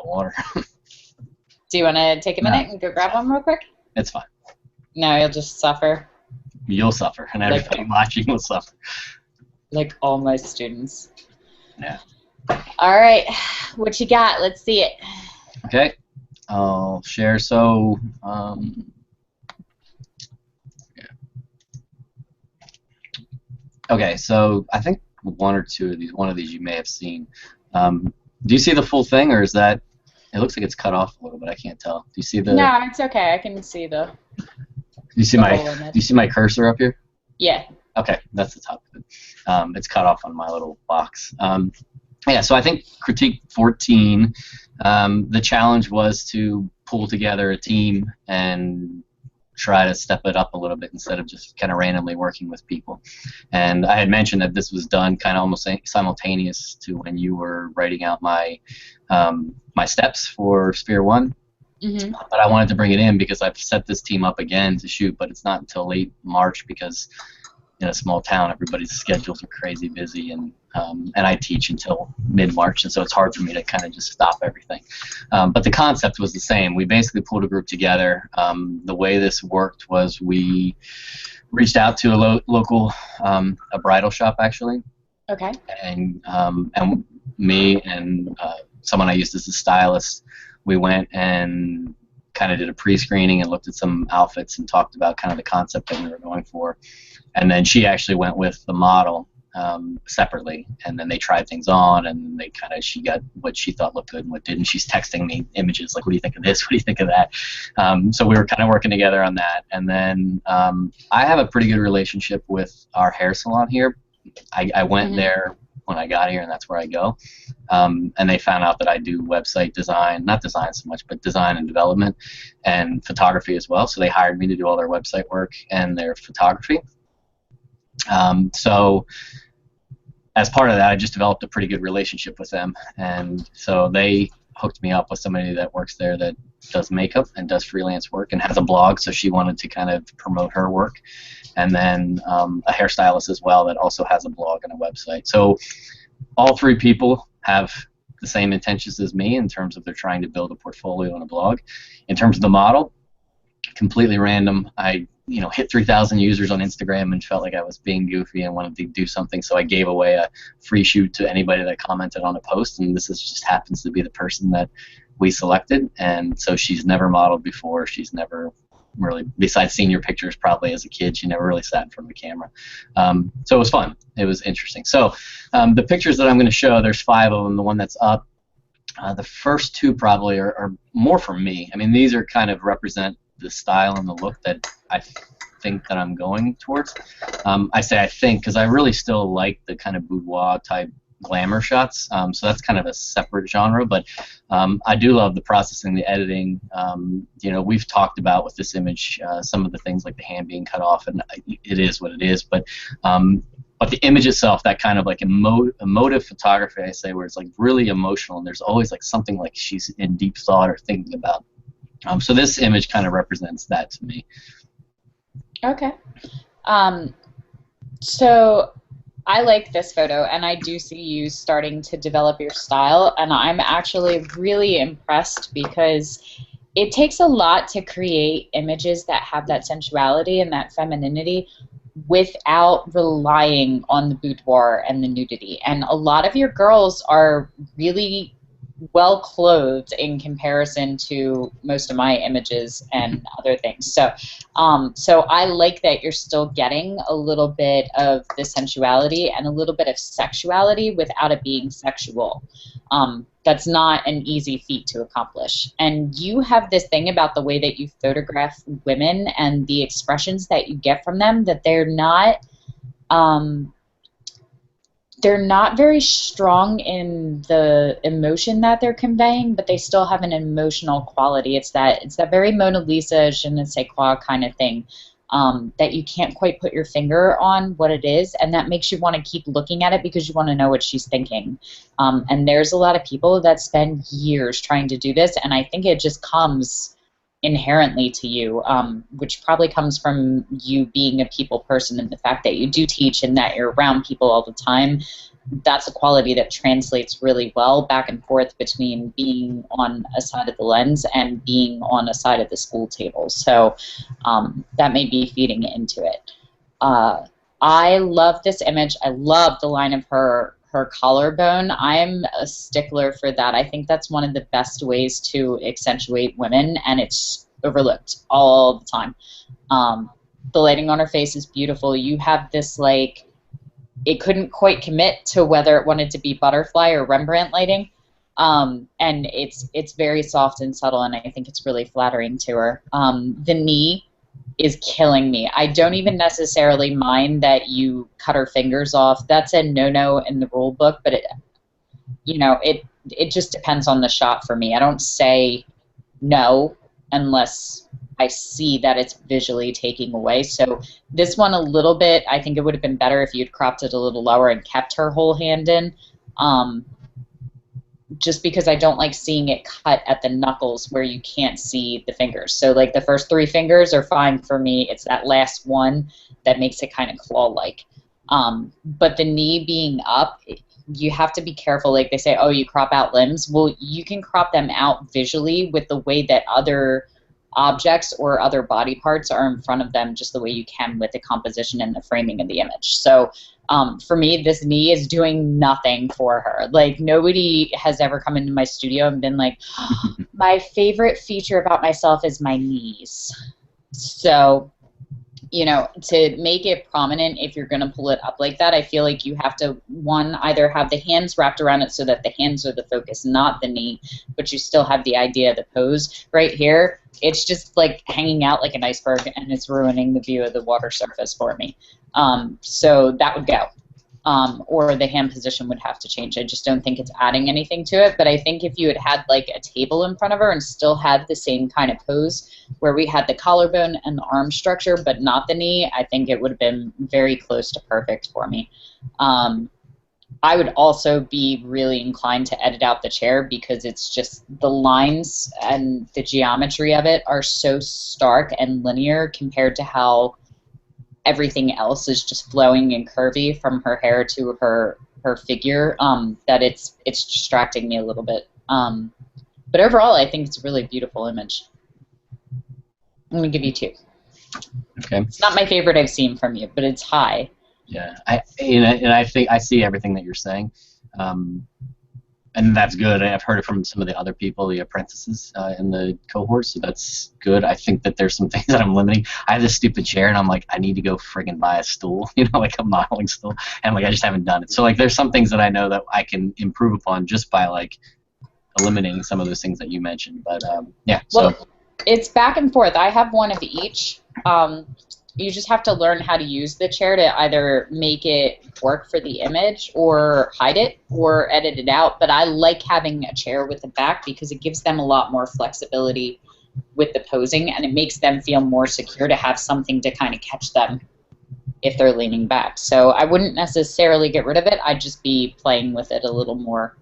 water. Do you want to take a minute and go grab one real quick? It's fine. No, you'll just suffer. You'll suffer, and everybody watching will suffer. Like all my students. Yeah. All right, what you got? Let's see it. Okay, I'll share. So, yeah. Okay, so I think one of these you may have seen. Do you see the full thing, or is that? It looks like it's cut off a little bit. I can't tell. Do you see the? No, it's okay. I can see the. Do you see my cursor up here? Yeah. Okay, that's the top of it. It's cut off on my little box. Yeah, so I think critique 14. The challenge was to pull together a team and try to step it up a little bit instead of just kind of randomly working with people. And I had mentioned that this was done kind of almost simultaneous to when you were writing out my my steps for Sphere 1. Mm-hmm. But I wanted to bring it in because I've set this team up again to shoot, but it's not until late March because in a small town everybody's schedules are crazy busy, and I teach until mid-March, and so it's hard for me to kind of just stop everything. But the concept was the same. We basically pulled a group together. The way this worked was we reached out to a local a bridal shop actually. Okay. And me and someone I used as a stylist, we went and kind of did a pre-screening and looked at some outfits and talked about kind of the concept that we were going for. And then she actually went with the model separately, and then they tried things on, and she got what she thought looked good and what didn't. She's texting me images like, what do you think of this? What do you think of that? So we were kind of working together on that. And then I have a pretty good relationship with our hair salon here. I went mm-hmm. there when I got here, and that's where I go. And they found out that I do website design, not design so much, but design and development and photography as well. So they hired me to do all their website work and their photography. So as part of that, I just developed a pretty good relationship with them. And so they hooked me up with somebody that works there that does makeup and does freelance work and has a blog, so she wanted to kind of promote her work. And then a hairstylist as well that also has a blog and a website. So all three people have the same intentions as me in terms of they're trying to build a portfolio and a blog. In terms of the model, completely random. I hit 3,000 users on Instagram and felt like I was being goofy and wanted to do something, so I gave away a free shoot to anybody that commented on a post, and this just happens to be the person that we selected. And so she's never modeled before. She's never really, besides senior pictures probably as a kid, she never really sat in front of the camera. So it was fun. It was interesting. So the pictures that I'm going to show, there's 5 of them. The one that's up, the first 2 probably are more for me. I mean, these are kind of represent the style and the look that I think that I'm going towards. I say I think because I really still like the kind of boudoir type glamour shots, so that's kind of a separate genre, but I do love the processing, the editing. We've talked about with this image some of the things like the hand being cut off, and it is what it is, but the image itself, that kind of like emotive photography, I say, where it's like really emotional and there's always like something like she's in deep thought or thinking about. So this image kind of represents that to me. Okay. So I like this photo, and I do see you starting to develop your style, and I'm actually really impressed because it takes a lot to create images that have that sensuality and that femininity without relying on the boudoir and the nudity. And a lot of your girls are really well clothed in comparison to most of my images and other things. So I like that you're still getting a little bit of the sensuality and a little bit of sexuality without it being sexual. That's not an easy feat to accomplish. And you have this thing about the way that you photograph women and the expressions that you get from them, that they're not very strong in the emotion that they're conveying, but they still have an emotional quality. It's that very Mona Lisa, je ne sais quoi kind of thing, that you can't quite put your finger on what it is, and that makes you want to keep looking at it because you want to know what she's thinking. And there's a lot of people that spend years trying to do this, and I think it just comes inherently to you, which probably comes from you being a people person and the fact that you do teach and that you're around people all the time. that's a quality that translates really well back and forth between being on a side of the lens and being on a side of the school table. So that may be feeding into it. I love this image. I love the line of her collarbone. I'm a stickler for that. I think that's one of the best ways to accentuate women, and it's overlooked all the time. The lighting on her face is beautiful. You have this, like, it couldn't quite commit to whether it wanted to be butterfly or Rembrandt lighting, and it's very soft and subtle, and I think it's really flattering to her. The knee is killing me. I don't even necessarily mind that you cut her fingers off. That's a no-no in the rule book, but it just depends on the shot for me. I don't say no unless I see that it's visually taking away. So this one a little bit, I think it would have been better if you'd cropped it a little lower and kept her whole hand in. Just because I don't like seeing it cut at the knuckles where you can't see the fingers. So like the first 3 fingers are fine for me. It's that last one that makes it kind of claw-like. But the knee being up, you have to be careful. Like they say, oh, you crop out limbs. Well, you can crop them out visually with the way that other objects or other body parts are in front of them, just the way you can with the composition and the framing of the image. So for me, this knee is doing nothing for her. Like, nobody has ever come into my studio and been like, my favorite feature about myself is my knees. So, to make it prominent, if you're going to pull it up like that, I feel like you have to, one, either have the hands wrapped around it so that the hands are the focus, not the knee, but you still have the idea of the pose. Right here, it's just like hanging out like an iceberg, and it's ruining the view of the water surface for me. So that would go. Or the hand position would have to change. I just don't think it's adding anything to it. But I think if you had like a table in front of her and still had the same kind of pose where we had the collarbone and the arm structure but not the knee, I think it would have been very close to perfect for me. I would also be really inclined to edit out the chair because it's just the lines and the geometry of it are so stark and linear compared to how everything else is just flowing and curvy from her hair to her figure, that it's distracting me a little bit. But overall, I think it's a really beautiful image. I'm going to give you 2. Okay. It's not my favorite I've seen from you, but it's high. Yeah, I think I see everything that you're saying, and that's good. I've heard it from some of the other people, the apprentices in the cohort, so that's good. I think that there's some things that I'm limiting. I have this stupid chair, and I'm like, I need to go friggin' buy a stool, like a modeling stool, and like I just haven't done it. So like, there's some things that I know that I can improve upon just by like eliminating some of those things that you mentioned. But yeah. Well, so it's back and forth. I have one of each. You just have to learn how to use the chair to either make it work for the image or hide it or edit it out. But I like having a chair with a back because it gives them a lot more flexibility with the posing, and it makes them feel more secure to have something to kind of catch them if they're leaning back. So I wouldn't necessarily get rid of it. I'd just be playing with it a little more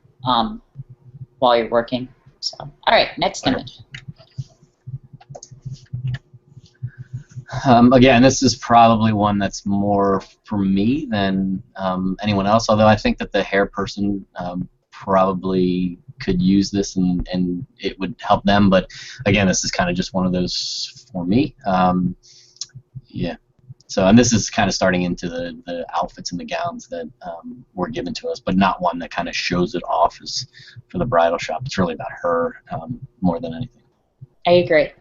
while you're working. So, all right, next image. Again, this is probably one that's more for me than anyone else, although I think that the hair person probably could use this and it would help them. But again, this is kind of just one of those for me. Yeah. So, and this is kind of starting into the outfits and the gowns that were given to us, but not one that kind of shows it off as for the bridal shop. It's really about her more than anything. I agree.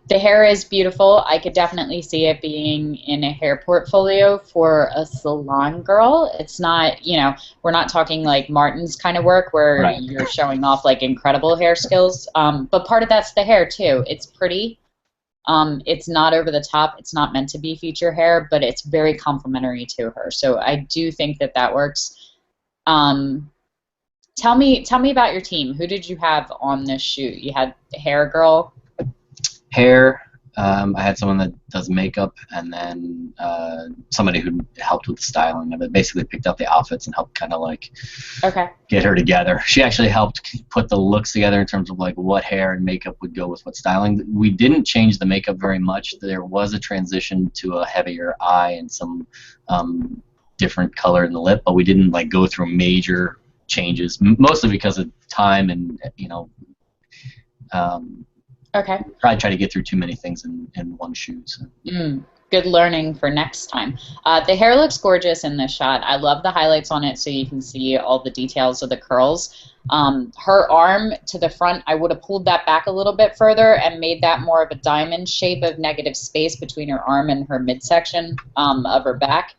The hair is beautiful. I could definitely see it being in a hair portfolio for a salon girl. It's not, we're not talking like Martin's kind of work where Right. You're showing off like incredible hair skills. But part of that's the hair too. It's pretty. It's not over the top. It's not meant to be feature hair, but it's very complimentary to her. So I do think that that works. Tell me about your team. Who did you have on this shoot? You had the hair girl. Hair. I had someone that does makeup, and then somebody who helped with the styling of it. Basically picked out the outfits and helped kind of like get her together. She actually helped put the looks together in terms of like what hair and makeup would go with what styling. We didn't change the makeup very much. There was a transition to a heavier eye and some different color in the lip, but we didn't like go through major changes, mostly because of time and Okay. probably try to get through too many things in one shoot. So. Good learning for next time. The hair looks gorgeous in this shot. I love the highlights on it so you can see all the details of the curls. Her arm to the front, I would have pulled that back a little bit further and made that more of a diamond shape of negative space between her arm and her midsection of her back.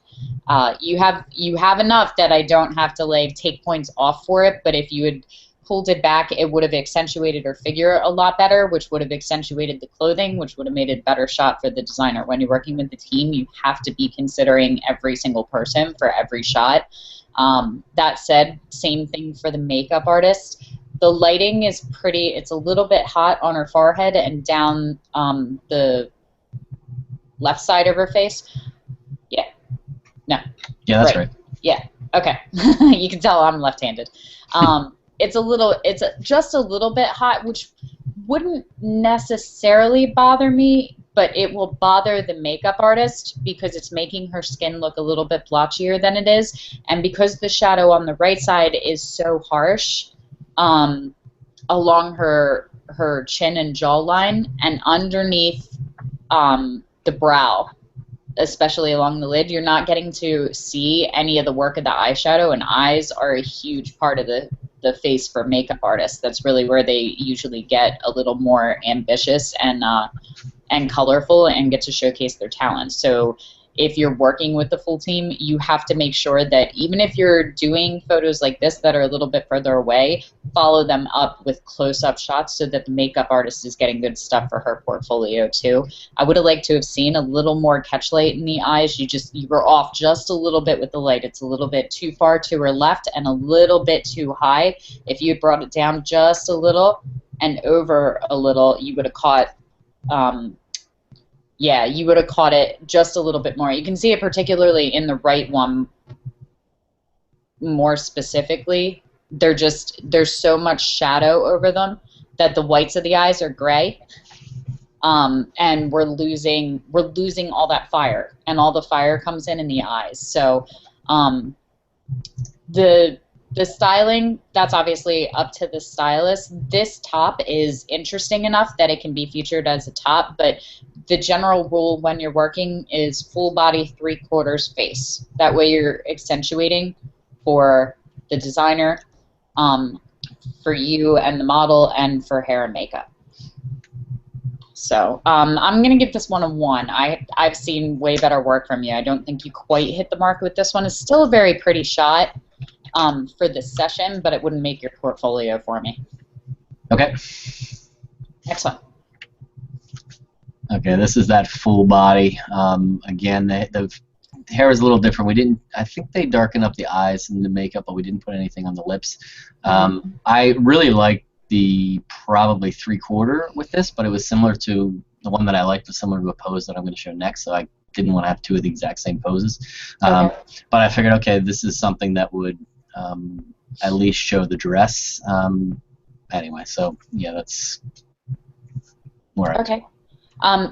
You have enough that I don't have to like take points off for it, but if you had pulled it back, it would have accentuated her figure a lot better, which would have accentuated the clothing, which would have made it a better shot for the designer. When you're working with the team, you have to be considering every single person for every shot. That said, same thing for the makeup artist. The lighting is pretty, it's a little bit hot on her forehead and down the left side of her face. Yeah. No. Yeah, that's right. Yeah. Okay. You can tell I'm left-handed. It's just a little bit hot, which wouldn't necessarily bother me, but it will bother the makeup artist because it's making her skin look a little bit blotchier than it is. And because the shadow on the right side is so harsh along her chin and jawline and underneath the brow, especially along the lid, you're not getting to see any of the work of the eyeshadow, and eyes are a huge part of the face for makeup artists. That's really where they usually get a little more ambitious and colorful and get to showcase their talents. So if you're working with the full team, you have to make sure that even if you're doing photos like this that are a little bit further away, follow them up with close-up shots so that the makeup artist is getting good stuff for her portfolio too. I would have liked to have seen a little more catch light in the eyes. You were off just a little bit with the light. It's a little bit too far to her left and a little bit too high. If you had brought it down just a little and over a little, you would have caught yeah, you would have caught it just a little bit more. You can see it particularly in the right one more specifically. There's so much shadow over them that the whites of the eyes are gray, and we're losing all that fire, and all the fire comes in the eyes. So the styling, that's obviously up to the stylist. This top is interesting enough that it can be featured as a top, but the general rule when you're working is full body 3/4 face. That way you're accentuating for the designer, for you and the model, and for hair and makeup. So I'm going to give this one a 1. I've seen way better work from you. I don't think you quite hit the mark with this one. It's still a very pretty shot for this session, but it wouldn't make your portfolio for me. Okay. Next one. Okay, this is that full body. Again, the hair is a little different. I think they darken up the eyes and the makeup, but we didn't put anything on the lips. I really liked the probably 3/4 with this, but it was similar to the one that I liked, was similar to a pose that I'm going to show next, so I didn't want to have two of the exact same poses. Okay. But I figured, okay, this is something that would at least show the dress. Anyway, so yeah, that's more. Okay.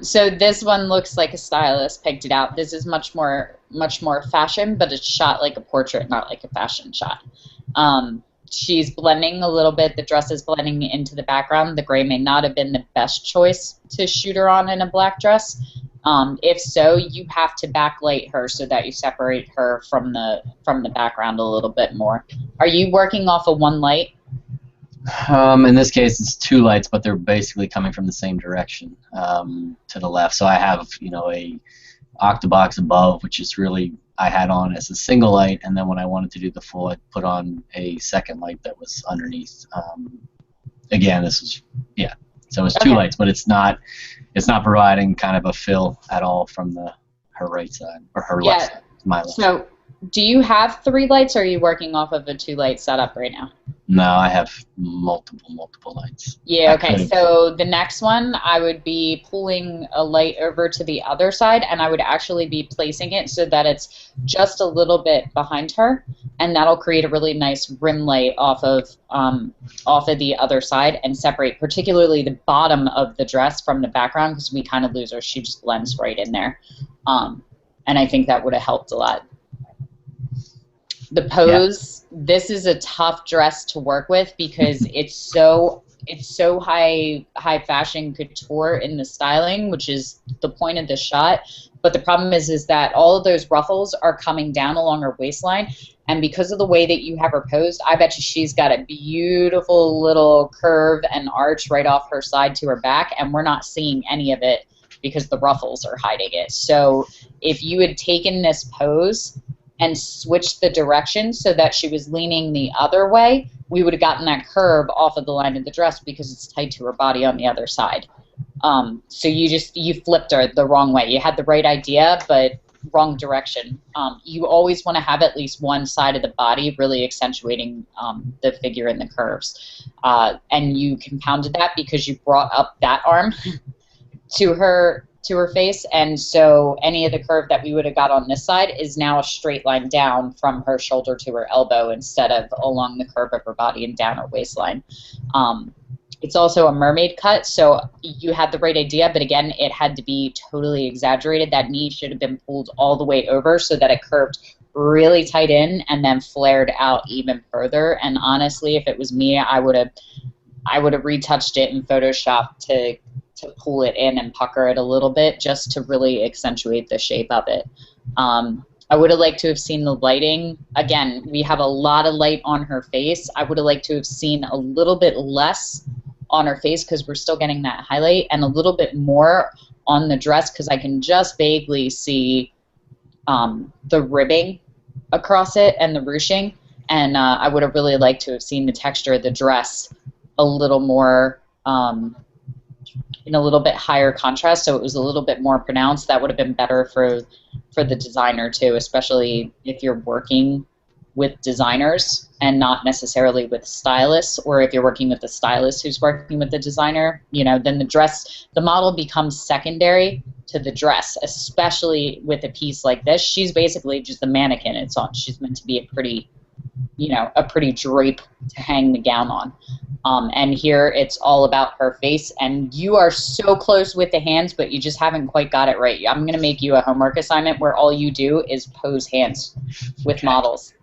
So this one looks like a stylist picked it out. This is much more fashion, but it's shot like a portrait, not like a fashion shot. She's blending a little bit. The dress is blending into the background. The gray may not have been the best choice to shoot her on in a black dress. If so, you have to backlight her so that you separate her from the background a little bit more. Are you working off of one light? In this case, it's 2 lights, but they're basically coming from the same direction to the left. So I have, a octabox above, which is really I had on as a single light, and then when I wanted to do the full, I put on a second light that was underneath. Again, this was so it's 2 lights, but it's not providing kind of a fill at all from her right side or her left side. My left. So, do you have 3 lights, or are you working off of a 2-light setup right now? No, I have multiple lights. Yeah, okay. So the next one, I would be pulling a light over to the other side, and I would actually be placing it so that it's just a little bit behind her, and that'll create a really nice rim light off of the other side and separate particularly the bottom of the dress from the background, because we kind of lose her. She just blends right in there. And I think that would have helped a lot. The Yeah. pose, this is a tough dress to work with because it's so high fashion couture in the styling, which is the point of the shot. But the problem is that all of those ruffles are coming down along her waistline, and because of the way that you have her posed, I bet you she's got a beautiful little curve and arch right off her side to her back, and we're not seeing any of it because the ruffles are hiding it. So if you had taken this pose and switched the direction so that she was leaning the other way, we would have gotten that curve off of the line of the dress because it's tight to her body on the other side. So you flipped her the wrong way. You had the right idea, but wrong direction. You always want to have at least one side of the body really accentuating the figure and the curves. And you compounded that because you brought up that arm to her face, and so any of the curve that we would have got on this side is now a straight line down from her shoulder to her elbow instead of along the curve of her body and down her waistline. It's also a mermaid cut, so you had the right idea, but again, it had to be totally exaggerated. That knee should have been pulled all the way over so that it curved really tight in and then flared out even further. And honestly, if it was me, I would have retouched it in Photoshop to pull it in and pucker it a little bit just to really accentuate the shape of it. I would have liked to have seen the lighting. Again, we have a lot of light on her face. I would have liked to have seen a little bit less on her face because we're still getting that highlight, and a little bit more on the dress because I can just vaguely see the ribbing across it and the ruching, and I would have really liked to have seen the texture of the dress a little more in a little bit higher contrast, so it was a little bit more pronounced. That would have been better for the designer too, especially if you're working with designers and not necessarily with stylists, or if you're working with the stylist who's working with the designer, then the model becomes secondary to the dress, especially with a piece like this. She's basically just a mannequin. She's meant to be a pretty drape to hang the gown on. And here it's all about her face, and you are so close with the hands, but you just haven't quite got it right. I'm going to make you a homework assignment where all you do is pose hands with models.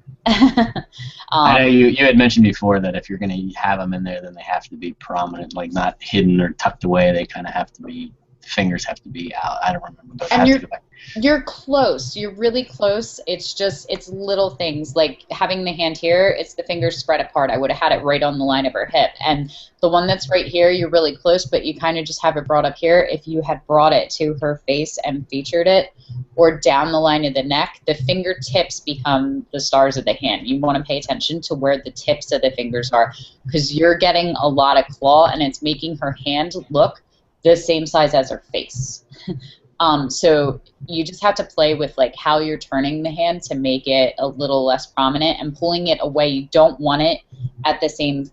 I know you had mentioned before that if you're going to have them in there, then they have to be prominent, like not hidden or tucked away. They kind of have to be, fingers have to be out. I don't remember, but I have to go back. You're close. You're really close. It's little things like having the hand here. It's the fingers spread apart. I would have had it right on the line of her hip. And the one that's right here, you're really close, but you kind of just have it brought up here. If you had brought it to her face and featured it, or down the line of the neck, the fingertips become the stars of the hand. You want to pay attention to where the tips of the fingers are because you're getting a lot of claw, and it's making her hand look the same size as her face. So you just have to play with like how you're turning the hand to make it a little less prominent and pulling it away. You don't want it at the same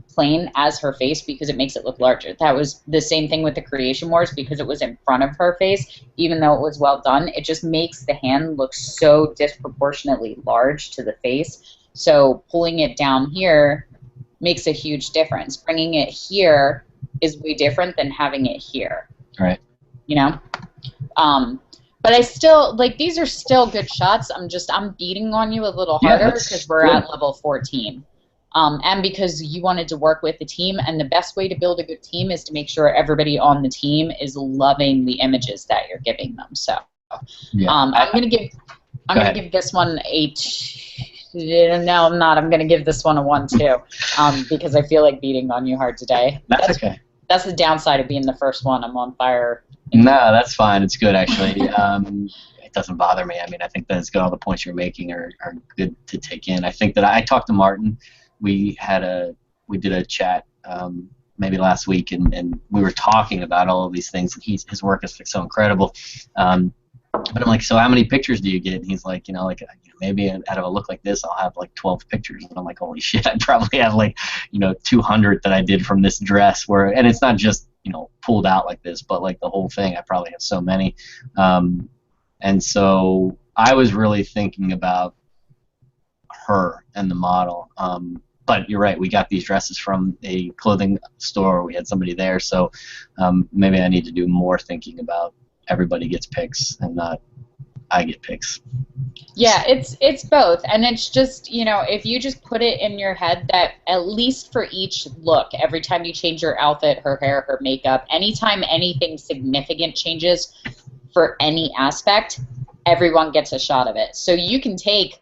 plane as her face because it makes it look larger. That was the same thing with the Creation Wars because it was in front of her face. Even though it was well done, it just makes the hand look so disproportionately large to the face. So pulling it down here makes a huge difference. Bringing it here is way different than having it here. Right. But I still, these are still good shots. I'm beating on you a little harder because we're good. at level 14. And because you wanted to work with the team, and the best way to build a good team is to make sure everybody on the team is loving the images that you're giving them. So I'm gonna give this one a no, I'm not. I'm gonna give this one a 1 too, because I feel like beating on you hard today. That's okay. That's the downside of being the first one. I'm on fire. No, that's fine. It's good, actually. It doesn't bother me. I mean, I think that it's good. All the points you're making are good to take in. I think that I talked to Martin. We did a chat maybe last week, and we were talking about all of these things. And his work is so incredible. But I'm like, so how many pictures do you get? And he's like, maybe out of a look like this, I'll have like 12 pictures. And I'm like, holy shit, I probably have like, 200 that I did from this dress and it's not just, pulled out like this, but like the whole thing, I probably have so many. And so I was really thinking about her and the model. But you're right, we got these dresses from a clothing store. We had somebody there. So maybe I need to do more thinking about everybody gets pics and not I get picks. Yeah, it's both, and it's just, you know, if you just put it in your head that at least for each look, every time you change your outfit, her hair, her makeup, anytime anything significant changes for any aspect, everyone gets a shot of it. So you can take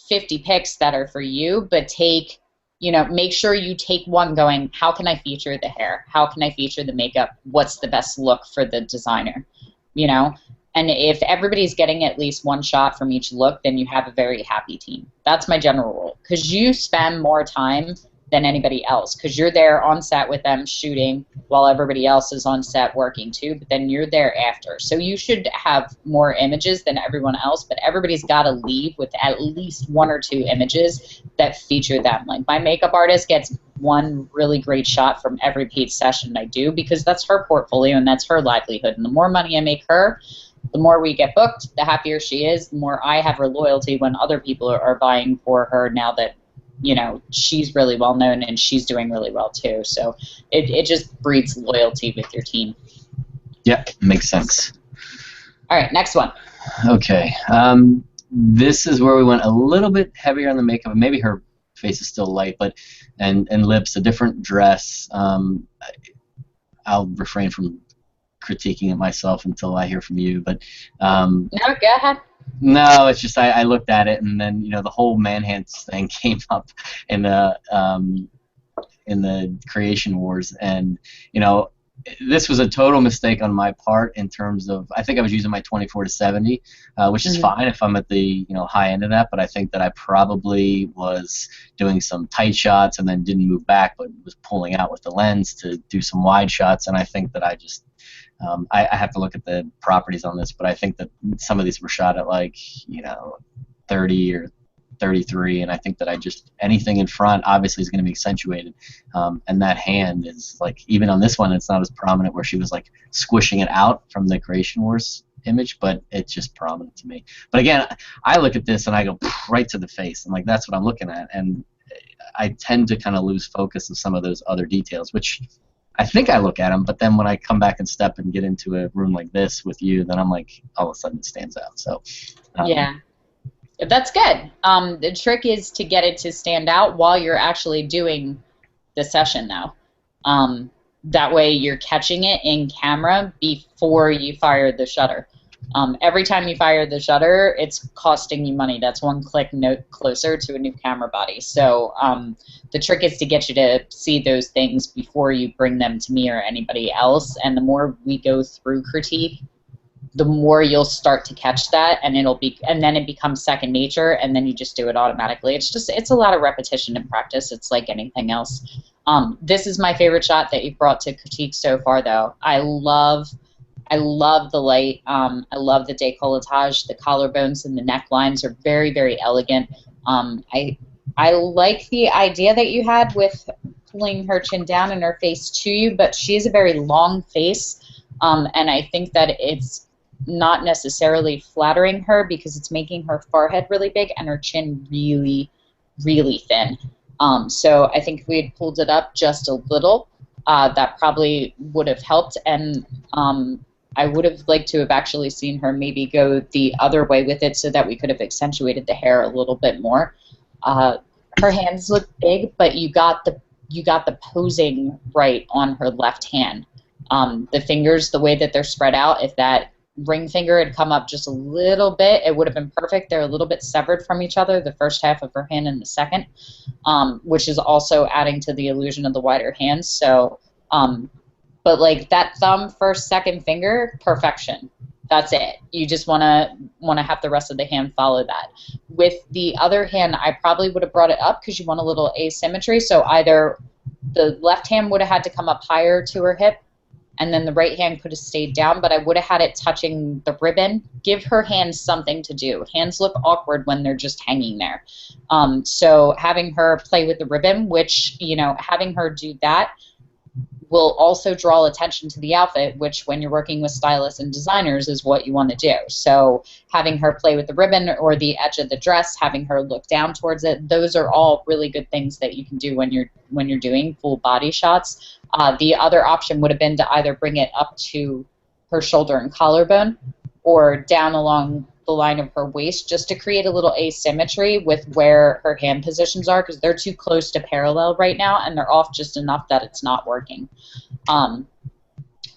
50 picks that are for you, but take, you know, make sure you take one going, how can I feature the hair? How can I feature the makeup? What's the best look for the designer? You know? And if everybody's getting at least one shot from each look, then you have a very happy team. That's my general rule. Because you spend more time than anybody else. Because you're there on set with them shooting while everybody else is on set working too. But then you're there after. So you should have more images than everyone else. But everybody's got to leave with at least 1 or 2 images that feature them. Like my makeup artist gets one really great shot from every paid session I do because that's her portfolio and that's her livelihood. And the more money I make her, the more we get booked, the happier she is, the more I have her loyalty when other people are buying for her now that, you know, she's really well known and she's doing really well too. So it just breeds loyalty with your team. Yeah, makes sense. All right, next one. Okay. This is where we went a little bit heavier on the makeup. Maybe her face is still light, but and lips, a different dress. I'll refrain from critiquing it myself until I hear from you, but no, go ahead. No, it's just I looked at it and then, you know, the whole man hands thing came up in the creation wars, and, you know, this was a total mistake on my part in terms of, I think I was using my 24-70, which is fine if I'm at the, you know, high end of that, but I think that I probably was doing some tight shots and then didn't move back but was pulling out with the lens to do some wide shots, and I think that I just I have to look at the properties on this, but I think that some of these were shot at, like, you know, 30 or 33, and I think that I just, anything in front obviously is going to be accentuated, and that hand is, like, even on this one it's not as prominent where she was like squishing it out from the Creation Wars image, but it's just prominent to me. But again, I look at this and I go right to the face, and like that's what I'm looking at, and I tend to kind of lose focus of some of those other details, which I think I look at them, but then when I come back and step and get into a room like this with you, then I'm like, all of a sudden it stands out. So yeah, that's good. The trick is to get it to stand out while you're actually doing the session now. That way you're catching it in camera before you fire the shutter. Every time you fire the shutter, it's costing you money. That's one click note closer to a new camera body. So the trick is to get you to see those things before you bring them to me or anybody else. And the more we go through critique, the more you'll start to catch that, and then it becomes second nature, and then you just do it automatically. It's a lot of repetition and practice. It's like anything else. This is my favorite shot that you've brought to critique so far, though. I love the light. I love the décolletage. The collarbones and the necklines are very, very elegant. I like the idea that you had with pulling her chin down and her face to you, but she has a very long face, and I think that it's not necessarily flattering her because it's making her forehead really big and her chin really, really thin. So I think if we had pulled it up just a little, that probably would have helped, and I would have liked to have actually seen her maybe go the other way with it so that we could have accentuated the hair a little bit more. Her hands look big, but you got the posing right on her left hand. The fingers, the way that they're spread out, if that ring finger had come up just a little bit, it would have been perfect. They're a little bit severed from each other, the first half of her hand and the second, which is also adding to the illusion of the wider hands. So, but like that thumb, first, second finger, perfection. That's it. You just want to have the rest of the hand follow that. With the other hand, I probably would have brought it up because you want a little asymmetry. So either the left hand would have had to come up higher to her hip, and then the right hand could have stayed down, but I would have had it touching the ribbon. Give her hands something to do. Hands look awkward when they're just hanging there. So having her play with the ribbon, which, you know, having her do that will also draw attention to the outfit, which when you're working with stylists and designers is what you want to do. So having her play with the ribbon or the edge of the dress, having her look down towards it, those are all really good things that you can do when you're doing full body shots. The other option would have been to either bring it up to her shoulder and collarbone or down along the line of her waist just to create a little asymmetry with where her hand positions are, because they're too close to parallel right now, and they're off just enough that it's not working.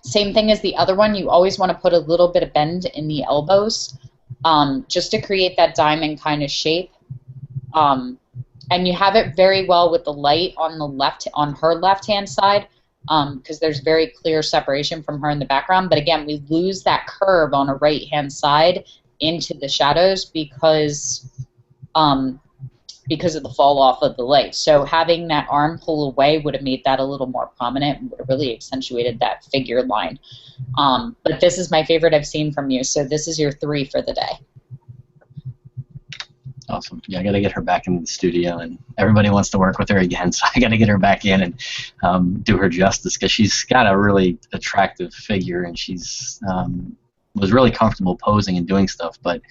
Same thing as the other one. You always want to put a little bit of bend in the elbows, just to create that diamond kind of shape. And you have it very well with the light on the left, on her left-hand side, because there's very clear separation from her in the background. But again, we lose that curve on a right-hand side into the shadows because of the fall off of the light. So having that arm pull away would have made that a little more prominent and would have really accentuated that figure line. But this is my favorite I've seen from you. So this is your 3 for the day. Awesome. Yeah, I got to get her back in the studio, and everybody wants to work with her again, so I got to get her back in and do her justice, because she's got a really attractive figure, and she's was really comfortable posing and doing stuff. But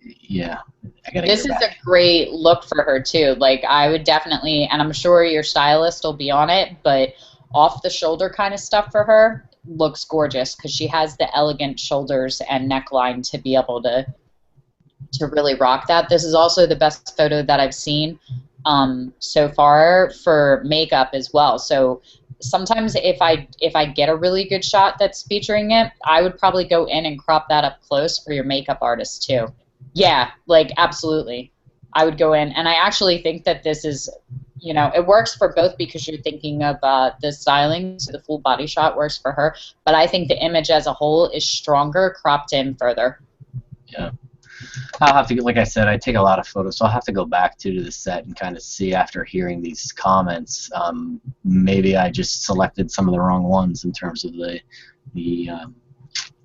yeah, I got to. This is a great look for her too. Like, I would definitely, and I'm sure your stylist will be on it, but off the shoulder kind of stuff for her looks gorgeous because she has the elegant shoulders and neckline to be able to really rock that. This is also the best photo that I've seen so far for makeup as well. So sometimes if I get a really good shot that's featuring it, I would probably go in and crop that up close for your makeup artist too. Yeah, like absolutely. I would go in, and I actually think that this is, you know, it works for both because you're thinking of the styling, so the full body shot works for her, but I think the image as a whole is stronger cropped in further. Yeah. I'll have to, like I said, I take a lot of photos, so I'll have to go back to the set and kind of see after hearing these comments. Maybe I just selected some of the wrong ones in terms of the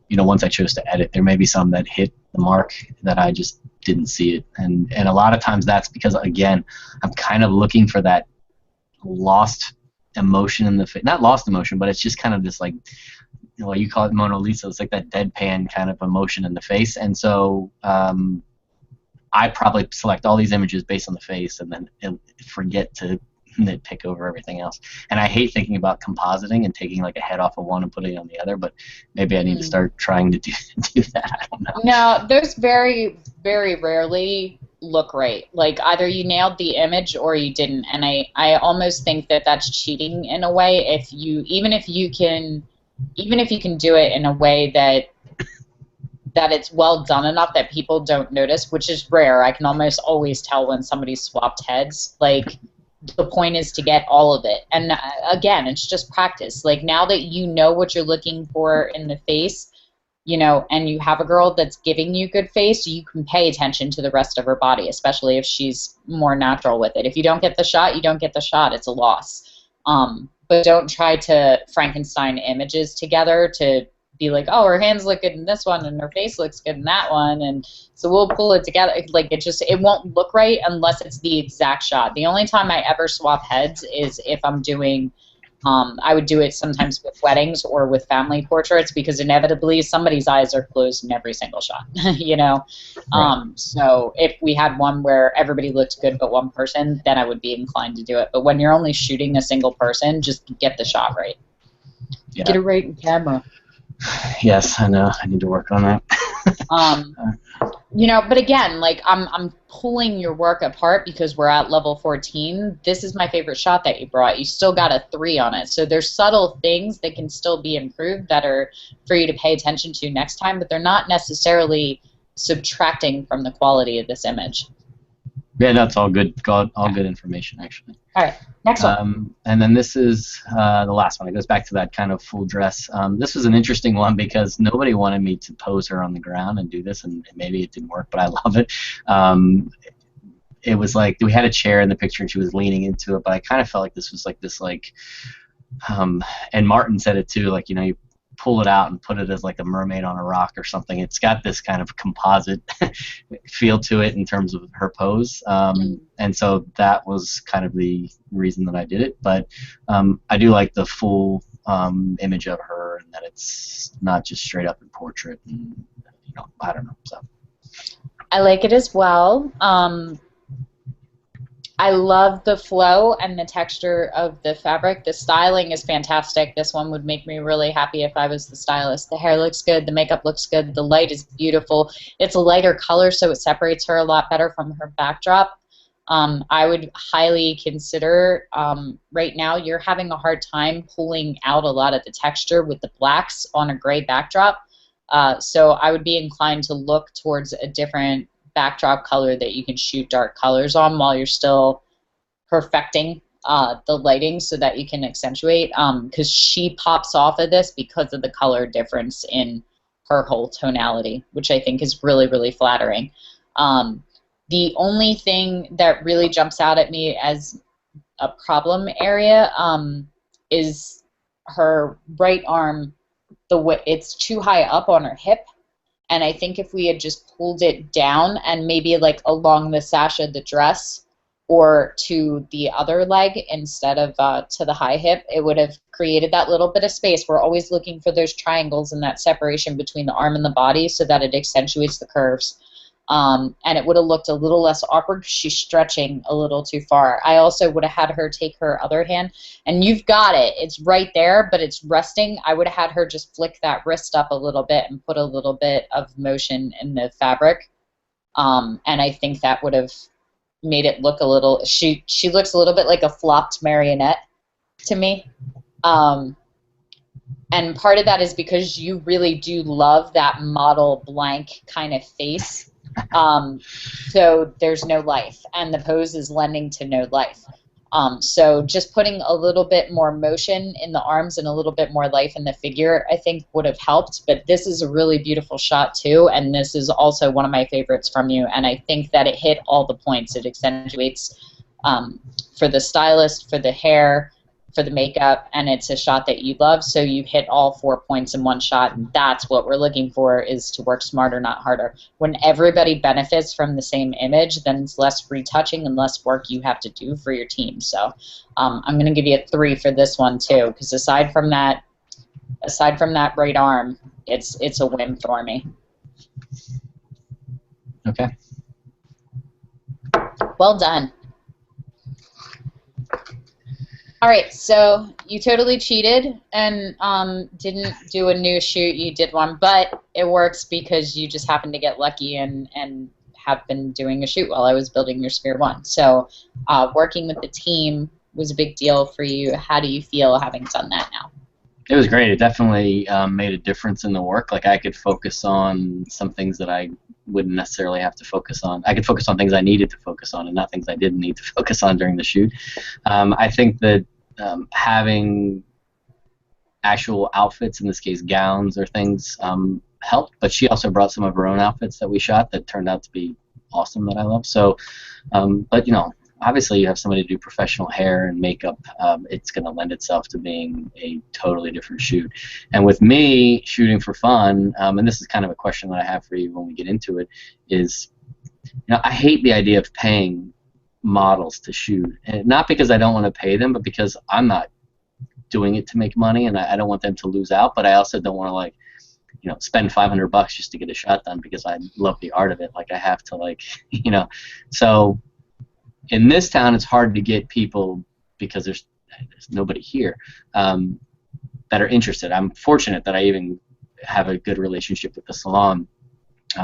you know, ones I chose to edit. There may be some that hit the mark that I just didn't see it, and a lot of times that's because, again, I'm kind of looking for that lost emotion in the face. Not lost emotion, but it's just kind of this, like, you know, you call it Mona Lisa. It's like that deadpan kind of emotion in the face, and so I probably select all these images based on the face, and then forget to nitpick over everything else. And I hate thinking about compositing and taking like a head off of one and putting it on the other, but maybe I need to start trying to do that. I don't know. No, those very, very rarely look right. Like, either you nailed the image or you didn't, and I almost think that that's cheating in a way. If you even if you can do it in a way that it's well done enough that people don't notice, which is rare. I can almost always tell when somebody's swapped heads. Like, the point is to get all of it. And again, it's just practice. Like, now that you know what you're looking for in the face, you know, and you have a girl that's giving you good face, you can pay attention to the rest of her body, especially if she's more natural with it. If you don't get the shot, you don't get the shot. It's a loss. But don't try to Frankenstein images together to be like, oh, her hands look good in this one and her face looks good in that one, and so we'll pull it together. Like, it won't look right unless it's the exact shot. The only time I ever swap heads is if I'm doing, I would do it sometimes with weddings or with family portraits, because inevitably somebody's eyes are closed in every single shot, you know? Right. So if we had one where everybody looked good but one person, then I would be inclined to do it. But when you're only shooting a single person, just get the shot right. Yeah. Get it right in camera. Yes, I know. I need to work on that. You know, but again, like, I'm pulling your work apart because we're at level 14. This is my favorite shot that you brought. You still got a 3 on it. So there's subtle things that can still be improved that are for you to pay attention to next time, but they're not necessarily subtracting from the quality of this image. Yeah, that's all good. All good information, actually. All right, next one. And then this is the last one. It goes back to that kind of full dress. This was an interesting one because nobody wanted me to pose her on the ground and do this, and maybe it didn't work, but I love it. It was like we had a chair in the picture and she was leaning into it, but I kind of felt like this was like this, like, and Martin said it too, like, you know, you pull it out and put it as like a mermaid on a rock or something. It's got this kind of composite feel to it in terms of her pose, and so that was kind of the reason that I did it. But I do like the full image of her, and that it's not just straight up in portrait, and, you know, I don't know. So I like it as well. I love the flow and the texture of the fabric. The styling is fantastic. This one would make me really happy if I was the stylist. The hair looks good, the makeup looks good, the light is beautiful. It's a lighter color, so it separates her a lot better from her backdrop. I would highly consider, right now you're having a hard time pulling out a lot of the texture with the blacks on a gray backdrop. So I would be inclined to look towards a different backdrop color that you can shoot dark colors on while you're still perfecting the lighting so that you can accentuate, because she pops off of this because of the color difference in her whole tonality, which I think is really, really flattering. The only thing that really jumps out at me as a problem area is her right arm. The way it's too high up on her hip, and I think if we had just pulled it down and maybe like along the sash of the dress or to the other leg instead of to the high hip, it would have created that little bit of space. We're always looking for those triangles and that separation between the arm and the body so that it accentuates the curves. And it would have looked a little less awkward because she's stretching a little too far. I also would have had her take her other hand, and you've got it. It's right there, but it's resting. I would have had her just flick that wrist up a little bit and put a little bit of motion in the fabric. And I think that would have made it look a little, she looks a little bit like a flopped marionette to me. And part of that is because you really do love that model blank kind of face. So there's no life, and the pose is lending to no life. So just putting a little bit more motion in the arms and a little bit more life in the figure, I think would have helped. But this is a really beautiful shot too, and this is also one of my favorites from you, and I think that it hit all the points. It accentuates for the stylist, for the hair, for the makeup, and it's a shot that you love, so you hit all 4 points in one shot, and that's what we're looking for, is to work smarter, not harder. When everybody benefits from the same image, then it's less retouching and less work you have to do for your team. So I'm going to give you a 3 for this one too, because aside from that right arm, it's a win for me. Okay. Well done. All right, so you totally cheated and didn't do a new shoot. You did one, but it works because you just happened to get lucky and have been doing a shoot while I was building your Sphere 1. So working with the team was a big deal for you. How do you feel having done that now? It was great. It definitely made a difference in the work. Like, I could focus on some things that I wouldn't necessarily have to focus on. I could focus on things I needed to focus on and not things I didn't need to focus on during the shoot. I think that having actual outfits, in this case gowns or things, helped, but she also brought some of her own outfits that we shot that turned out to be awesome, that I love. So, but you know, obviously you have somebody to do professional hair and makeup, it's going to lend itself to being a totally different shoot. And with me shooting for fun, and this is kind of a question that I have for you when we get into it, is, you know, I hate the idea of paying models to shoot, and not because I don't want to pay them, but because I'm not doing it to make money, and I don't want them to lose out, but I also don't want to, like, you know, spend $500 just to get a shot done because I love the art of it. Like, I have to, like, you know. So in this town it's hard to get people because there's nobody here that are interested. I'm fortunate that I even have a good relationship with the salon,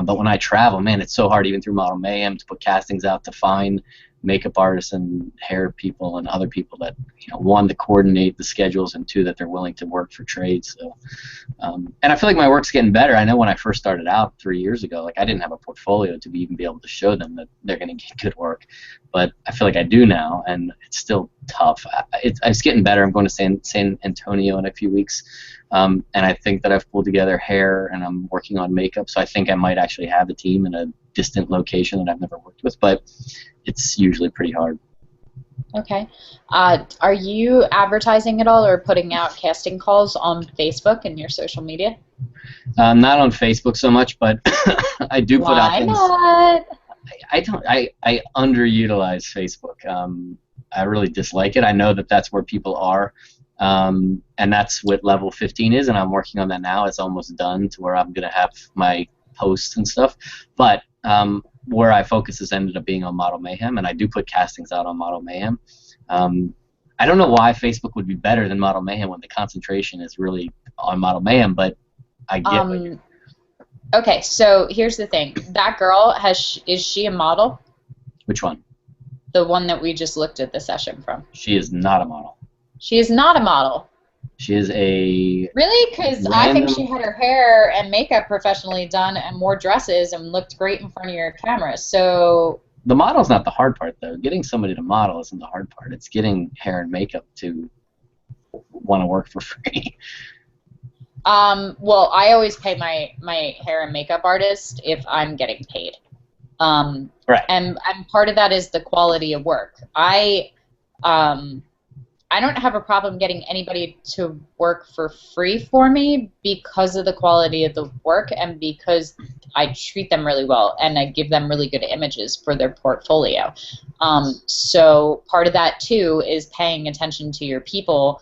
but when I travel, man, it's so hard, even through Model Mayhem, to put castings out, to find makeup artists and hair people and other people that, you know, one, to coordinate the schedules, and two, that they're willing to work for trades. So, and I feel like my work's getting better. I know when I first started out 3 years ago, like, I didn't have a portfolio to even be able to show them that they're going to get good work, but I feel like I do now, and it's still tough. It's getting better. I'm going to San Antonio in a few weeks, and I think that I've pulled together hair, and I'm working on makeup, so I think I might actually have a team in a distant location that I've never worked with, but it's usually pretty hard. Okay. Are you advertising at all or putting out casting calls on Facebook and your social media? Not on Facebook so much, but I do put out things. Why not? I underutilize Facebook. I really dislike it. I know that that's where people are, and that's what level 15 is, and I'm working on that now. It's almost done to where I'm going to have my posts and stuff. But where I focus has ended up being on Model Mayhem, and I do put castings out on Model Mayhem. I don't know why Facebook would be better than Model Mayhem when the concentration is really on Model Mayhem, but I get what you're... Okay, so here's the thing. That girl, is she a model? Which one? The one that we just looked at the session from. She is not a model. She is not a model. She is a... Really? Because I think she had her hair and makeup professionally done and wore dresses and looked great in front of your camera. So... The model's not the hard part, though. Getting somebody to model isn't the hard part. It's getting hair and makeup to want to work for free. Well, I always pay my hair and makeup artist if I'm getting paid. Right. And part of that is the quality of work. I don't have a problem getting anybody to work for free for me because of the quality of the work and because I treat them really well and I give them really good images for their portfolio. So part of that too is paying attention to your people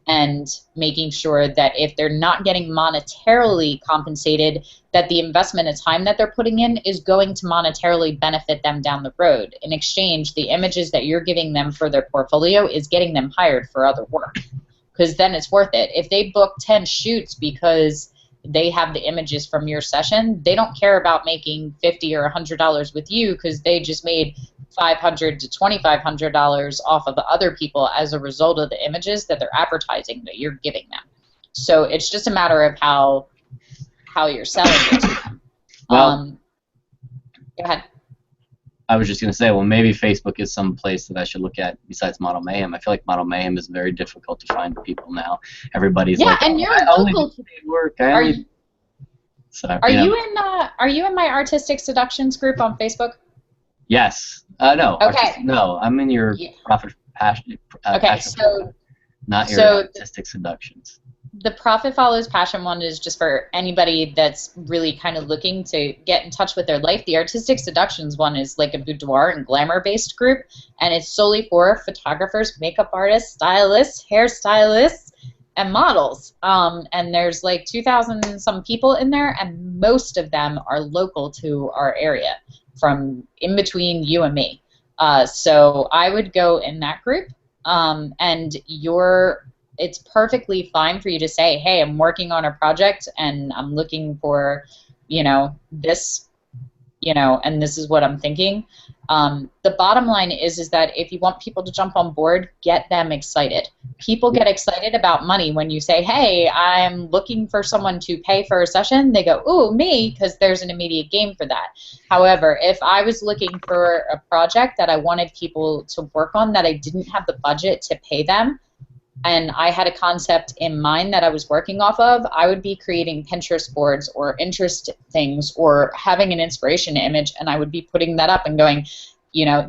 and making sure that if they're not getting monetarily compensated, that the investment of time that they're putting in is going to monetarily benefit them down the road. In exchange, the images that you're giving them for their portfolio is getting them hired for other work, because then it's worth it. If they book 10 shoots because they have the images from your session, they don't care about making $50 or $100 with you because they just made $500 to $2,500 off of the other people as a result of the images that they're advertising that you're giving them. So it's just a matter of how you're selling it to them. Well, go ahead. I was just going to say, well, maybe Facebook is some place that I should look at besides Model Mayhem. I feel like Model Mayhem is very difficult to find people now. Everybody's like, and you're local to work. Are you in my Artistic Seductions group on Facebook? Yes. No. Okay. No, I'm in your Profit Passion. Okay, so not your Artistic Seductions. The Profit Follows Passion one is just for anybody that's really kind of looking to get in touch with their life. The Artistic Seductions one is like a boudoir and glamour-based group, and it's solely for photographers, makeup artists, stylists, hairstylists, and models. And there's like 2,000 some people in there, and most of them are local to our area, from in between you and me. So I would go in that group, and it's perfectly fine for you to say, hey, I'm working on a project and I'm looking for, this, and this is what I'm thinking. The bottom line is that if you want people to jump on board, get them excited. People get excited about money when you say, hey, I'm looking for someone to pay for a session. They go, ooh, me, because there's an immediate gain for that. However, if I was looking for a project that I wanted people to work on that I didn't have the budget to pay them, and I had a concept in mind that I was working off of, I would be creating Pinterest boards or interest things or having an inspiration image, and I would be putting that up and going,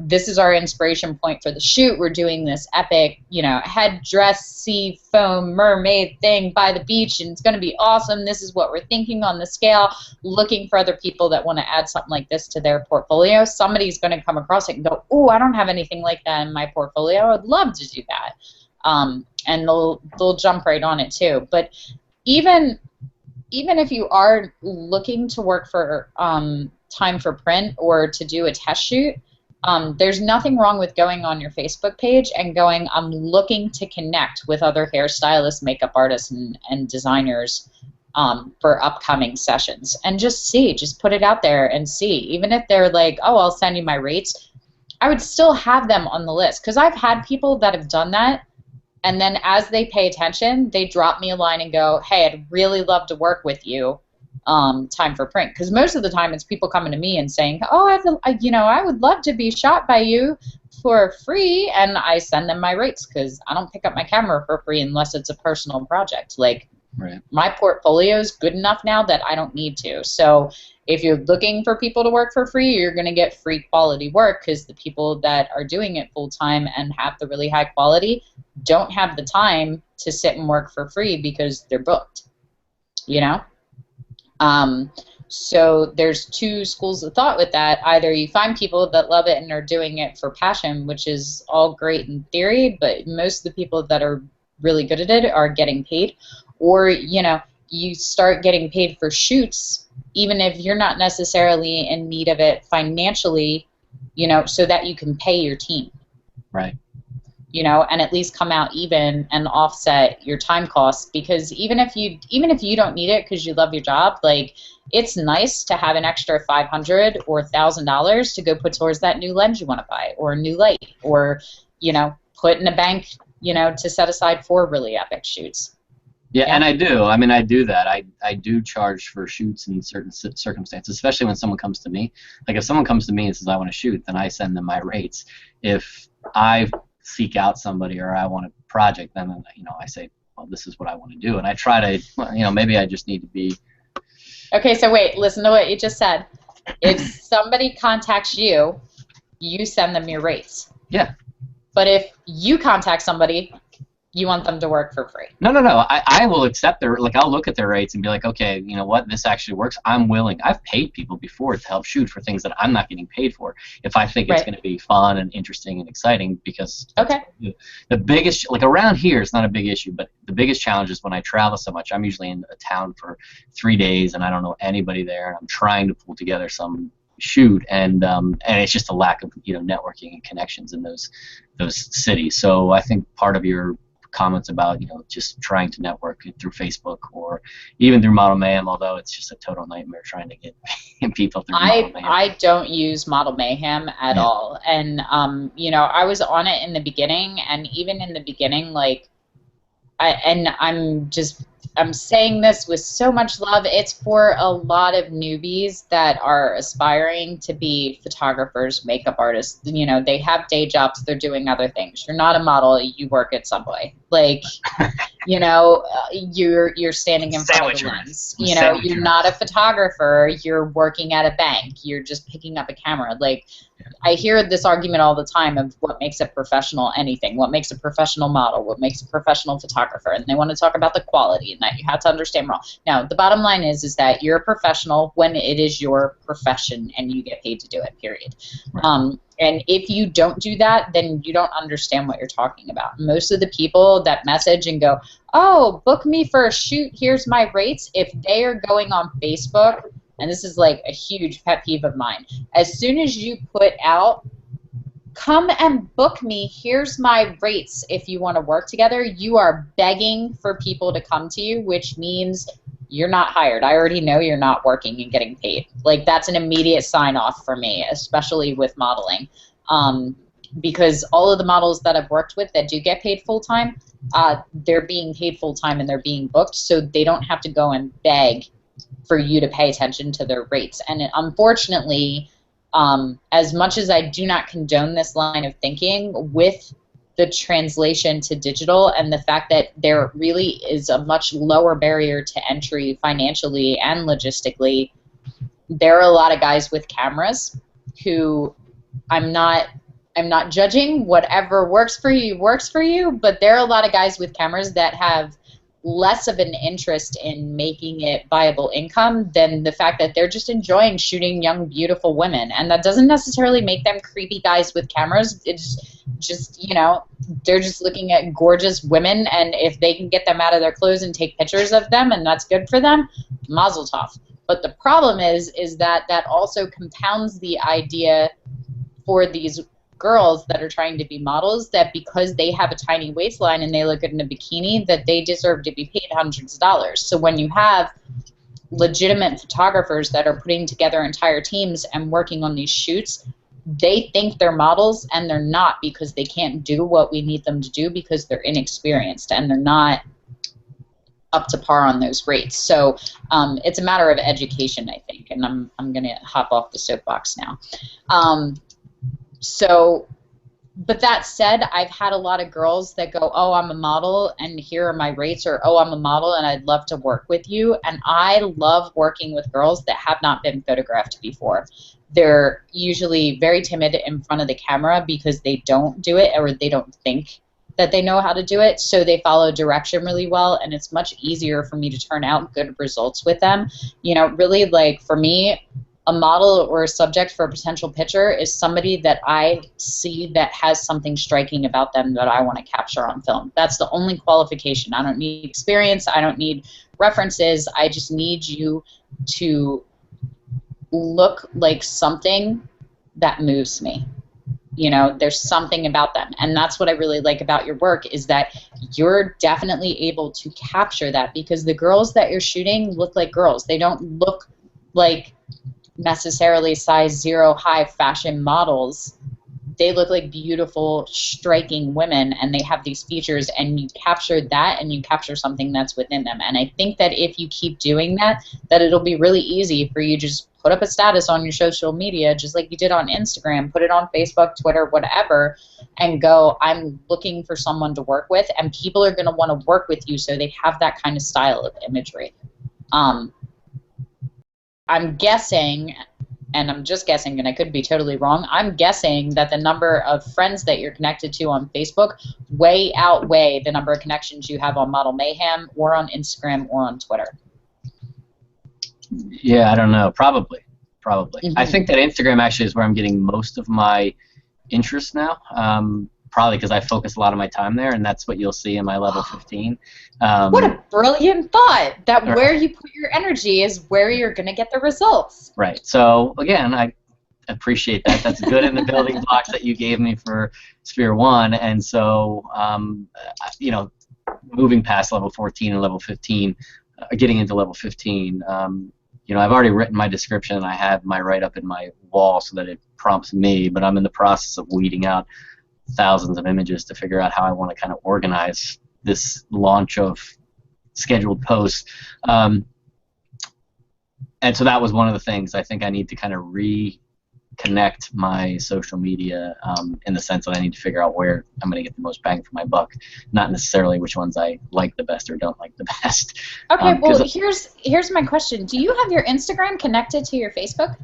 this is our inspiration point for the shoot. We're doing this epic, headdress, sea foam, mermaid thing by the beach, and it's going to be awesome. This is what we're thinking on the scale, looking for other people that want to add something like this to their portfolio. Somebody's going to come across it and go, oh, I don't have anything like that in my portfolio. I'd love to do that. And they'll jump right on it too. But even if you are looking to work for time for print or to do a test shoot, there's nothing wrong with going on your Facebook page and going, I'm looking to connect with other hairstylists, makeup artists, and designers for upcoming sessions. And just put it out there and see. Even if they're like, oh, I'll send you my rates, I would still have them on the list. Because I've had people that have done that, and then as they pay attention, they drop me a line and go, hey, I'd really love to work with you, time for print. Because most of the time it's people coming to me and saying, oh, I would love to be shot by you for free, and I send them my rates because I don't pick up my camera for free unless it's a personal project. Like, right. My portfolio is good enough now that I don't need to. So if you're looking for people to work for free, you're going to get free quality work because the people that are doing it full time and have the really high quality don't have the time to sit and work for free because they're booked, So there's two schools of thought with that. Either you find people that love it and are doing it for passion, which is all great in theory, but most of the people that are really good at it are getting paid. Or, you start getting paid for shoots, even if you're not necessarily in need of it financially, so that you can pay your team. Right. And at least come out even and offset your time costs, because even if you don't need it because you love your job, like, it's nice to have an extra $500 or $1,000 to go put towards that new lens you want to buy, or a new light, or put in a bank, to set aside for really epic shoots. Yeah, and I do. I mean, I do that. I do charge for shoots in certain circumstances, especially when someone comes to me. Like, if someone comes to me and says, I want to shoot, then I send them my rates. If I seek out somebody or I want a project, then, I say, well, this is what I want to do. And I try to, maybe I just need to be... Okay, so wait, listen to what you just said. If somebody contacts you, you send them your rates. Yeah. But if you contact somebody, you want them to work for free. No. I will accept I'll look at their rates and be like, okay, you know what, this actually works. I'm willing. I've paid people before to help shoot for things that I'm not getting paid for, if I think it's going to be fun and interesting and exciting, because the biggest, around here, it's not a big issue, but the biggest challenge is when I travel so much. I'm usually in a town for 3 days and I don't know anybody there, and I'm trying to pull together some shoot, and it's just a lack of networking and connections in those cities. So I think part of your comments about just trying to network through Facebook or even through Model Mayhem, although it's just a total nightmare trying to get people through Model Mayhem. I don't use Model Mayhem at all, and I was on it in the beginning, and even in the beginning, I'm saying this with so much love. It's for a lot of newbies that are aspiring to be photographers, makeup artists. They have day jobs. They're doing other things. You're not a model. You work at Subway. You're standing in front of the lens. You're not a photographer. You're working at a bank. You're just picking up a camera. I hear this argument all the time of what makes a professional anything, what makes a professional model, what makes a professional photographer, and they want to talk about the quality and that you have to understand all. Now, the bottom line is that you're a professional when it is your profession and you get paid to do it, period. Right. And if you don't do that, then you don't understand what you're talking about. Most of the people that message and go, oh, book me for a shoot, here's my rates, if they are going on Facebook, and this is a huge pet peeve of mine, as soon as you put out, come and book me, here's my rates if you want to work together, you are begging for people to come to you, which means you're not hired. I already know you're not working and getting paid. That's an immediate sign off for me, especially with modeling. Because all of the models that I've worked with that do get paid full-time, they're being paid full-time and they're being booked, so they don't have to go and beg for you to pay attention to their rates. And unfortunately, as much as I do not condone this line of thinking, with the translation to digital and the fact that there really is a much lower barrier to entry financially and logistically, there are a lot of guys with cameras who I'm not judging. Whatever works for you, but there are a lot of guys with cameras that have less of an interest in making it viable income than the fact that they're just enjoying shooting young, beautiful women. And that doesn't necessarily make them creepy guys with cameras. It's just, they're just looking at gorgeous women, and if they can get them out of their clothes and take pictures of them and that's good for them, mazel tov. But the problem is that also compounds the idea for these girls that are trying to be models, that because they have a tiny waistline and they look good in a bikini, that they deserve to be paid hundreds of dollars. So when you have legitimate photographers that are putting together entire teams and working on these shoots, they think they're models, and they're not, because they can't do what we need them to do because they're inexperienced and they're not up to par on those rates. So it's a matter of education, I think, and I'm going to hop off the soapbox now. But that said, I've had a lot of girls that go, oh, I'm a model and here are my rates, or oh, I'm a model and I'd love to work with you. And I love working with girls that have not been photographed before. They're usually very timid in front of the camera because they don't do it, or they don't think that they know how to do it, so they follow direction really well, and it's much easier for me to turn out good results with them. Really, for me, a model or a subject for a potential picture is somebody that I see that has something striking about them that I want to capture on film. That's the only qualification. I don't need experience. I don't need references. I just need you to look like something that moves me. You know, there's something about them. And that's what I really like about your work, is that you're definitely able to capture that, because the girls that you're shooting look like girls. They don't look like necessarily size 0 high fashion models. They look like beautiful, striking women, and they have these features, and you capture that, and you capture something that's within them. And I think that if you keep doing that, that it'll be really easy for you to just put up a status on your social media, just like you did on Instagram, put it on Facebook, Twitter, whatever, and go, I'm looking for someone to work with, and people are going to want to work with you, so they have that kind of style of imagery. I'm guessing, and I'm just guessing, and I could be totally wrong, I'm guessing that the number of friends that you're connected to on Facebook way outweigh the number of connections you have on Model Mayhem or on Instagram or on Twitter. Yeah, I don't know. Probably. I think that Instagram actually is where I'm getting most of my interest now. Probably because I focus a lot of my time there, and that's what you'll see in my level 15. What a brilliant thought! That where you put your energy is where you're going to get the results. Right. So again, I appreciate that. That's good in the building blocks that you gave me for Sphere 1, and so you know, moving past level 14 and level 15, getting into level 15. You know, I've already written my description, and I have my write-up in my wall so that it prompts me, but I'm in the process of weeding out thousands of images to figure out how I want to kind of organize this launch of scheduled posts. And so that was one of the things. I think I need to kind of reconnect my social media in the sense that I need to figure out where I'm going to get the most bang for my buck, not necessarily which ones I like the best or don't like the best. Okay, well, here's my question. Do you have your Instagram connected to your Facebook?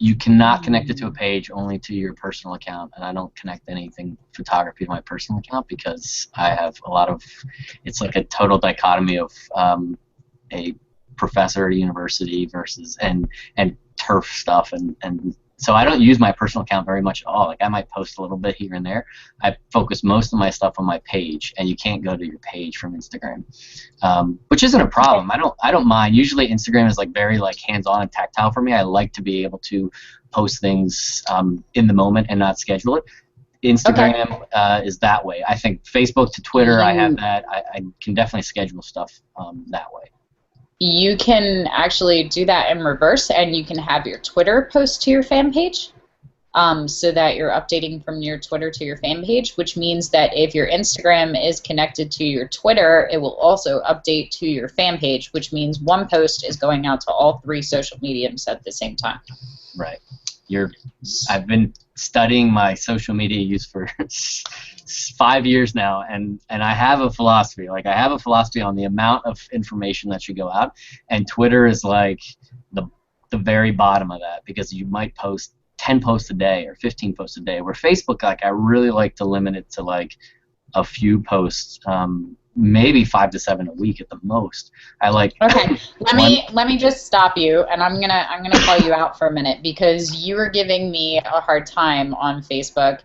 You cannot connect it to a page, only to your personal account, and I don't connect anything photography to my personal account because I have a lot of, it's like a total dichotomy of a professor at a university versus and turf stuff, and so I don't use my personal account very much at all. Like I might post a little bit here and there. I focus most of my stuff on my page, and you can't go to your page from Instagram, which isn't a problem. I don't mind. Usually Instagram is like very like hands-on and tactile for me. I like to be able to post things in the moment and not schedule it. Instagram is that way. I think Facebook to Twitter, I have that. I can definitely schedule stuff that way. You can actually do that in reverse, and you can have your Twitter post to your fan page, so that you're updating from your Twitter to your fan page, which means that if your Instagram is connected to your Twitter, it will also update to your fan page, which means one post is going out to all 3 social mediums at the same time. Right. I've been studying my social media use for 5 years now, and I have a philosophy. Like I have a philosophy on the amount of information that should go out, and Twitter is like the very bottom of that, because you might post 10 posts a day or 15 posts a day, where Facebook, like I really like to limit it to like a few posts, maybe 5 to 7 a week at the most. I like. Okay, let me just stop you, and I'm gonna call you out for a minute, because you were giving me a hard time on Facebook,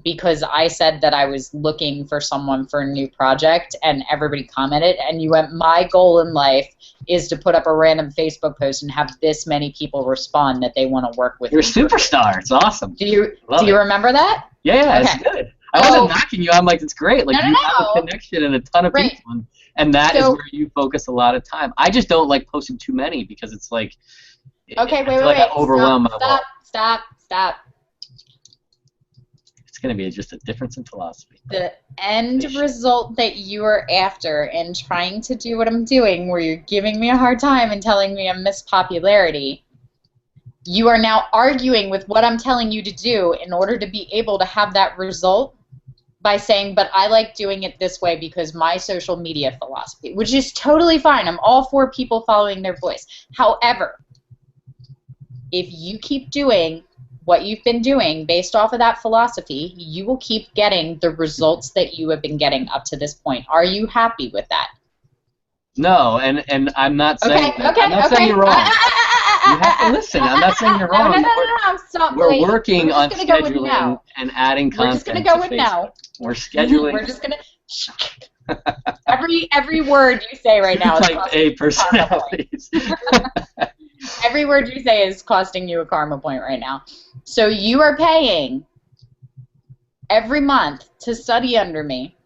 because I said that I was looking for someone for a new project, and everybody commented, and you went, my goal in life is to put up a random Facebook post and have this many people respond that they want to work with. You're a superstar. It's awesome. Do you remember that? Yeah, okay. It's good. I wasn't knocking you. I'm like, it's great. Like you have a connection and a ton of people, and that is where you focus a lot of time. I just don't like posting too many, because it's like, okay, wait. I overwhelm. Stop. It's going to be just a difference in philosophy. The end result that you are after in trying to do what I'm doing, where you're giving me a hard time and telling me I miss popularity, you are now arguing with what I'm telling you to do in order to be able to have that result by saying, but I like doing it this way because my social media philosophy, which is totally fine. I'm all for people following their voice. However, if you keep doing what you've been doing based off of that philosophy, you will keep getting the results that you have been getting up to this point. Are you happy with that? No, and I'm not saying Okay, that, okay, I'm not okay. saying you're wrong. You have to listen. I'm not saying you're wrong. No. Stop. We're Wait. working We're just on gonna go with scheduling no. and adding We're just gonna content to go with Facebook. no. We're scheduling. We're just gonna. Every word you say right now is Type costing A you a karma point. personalities. Every word you say is costing you a karma point right now. So you are paying every month to study under me,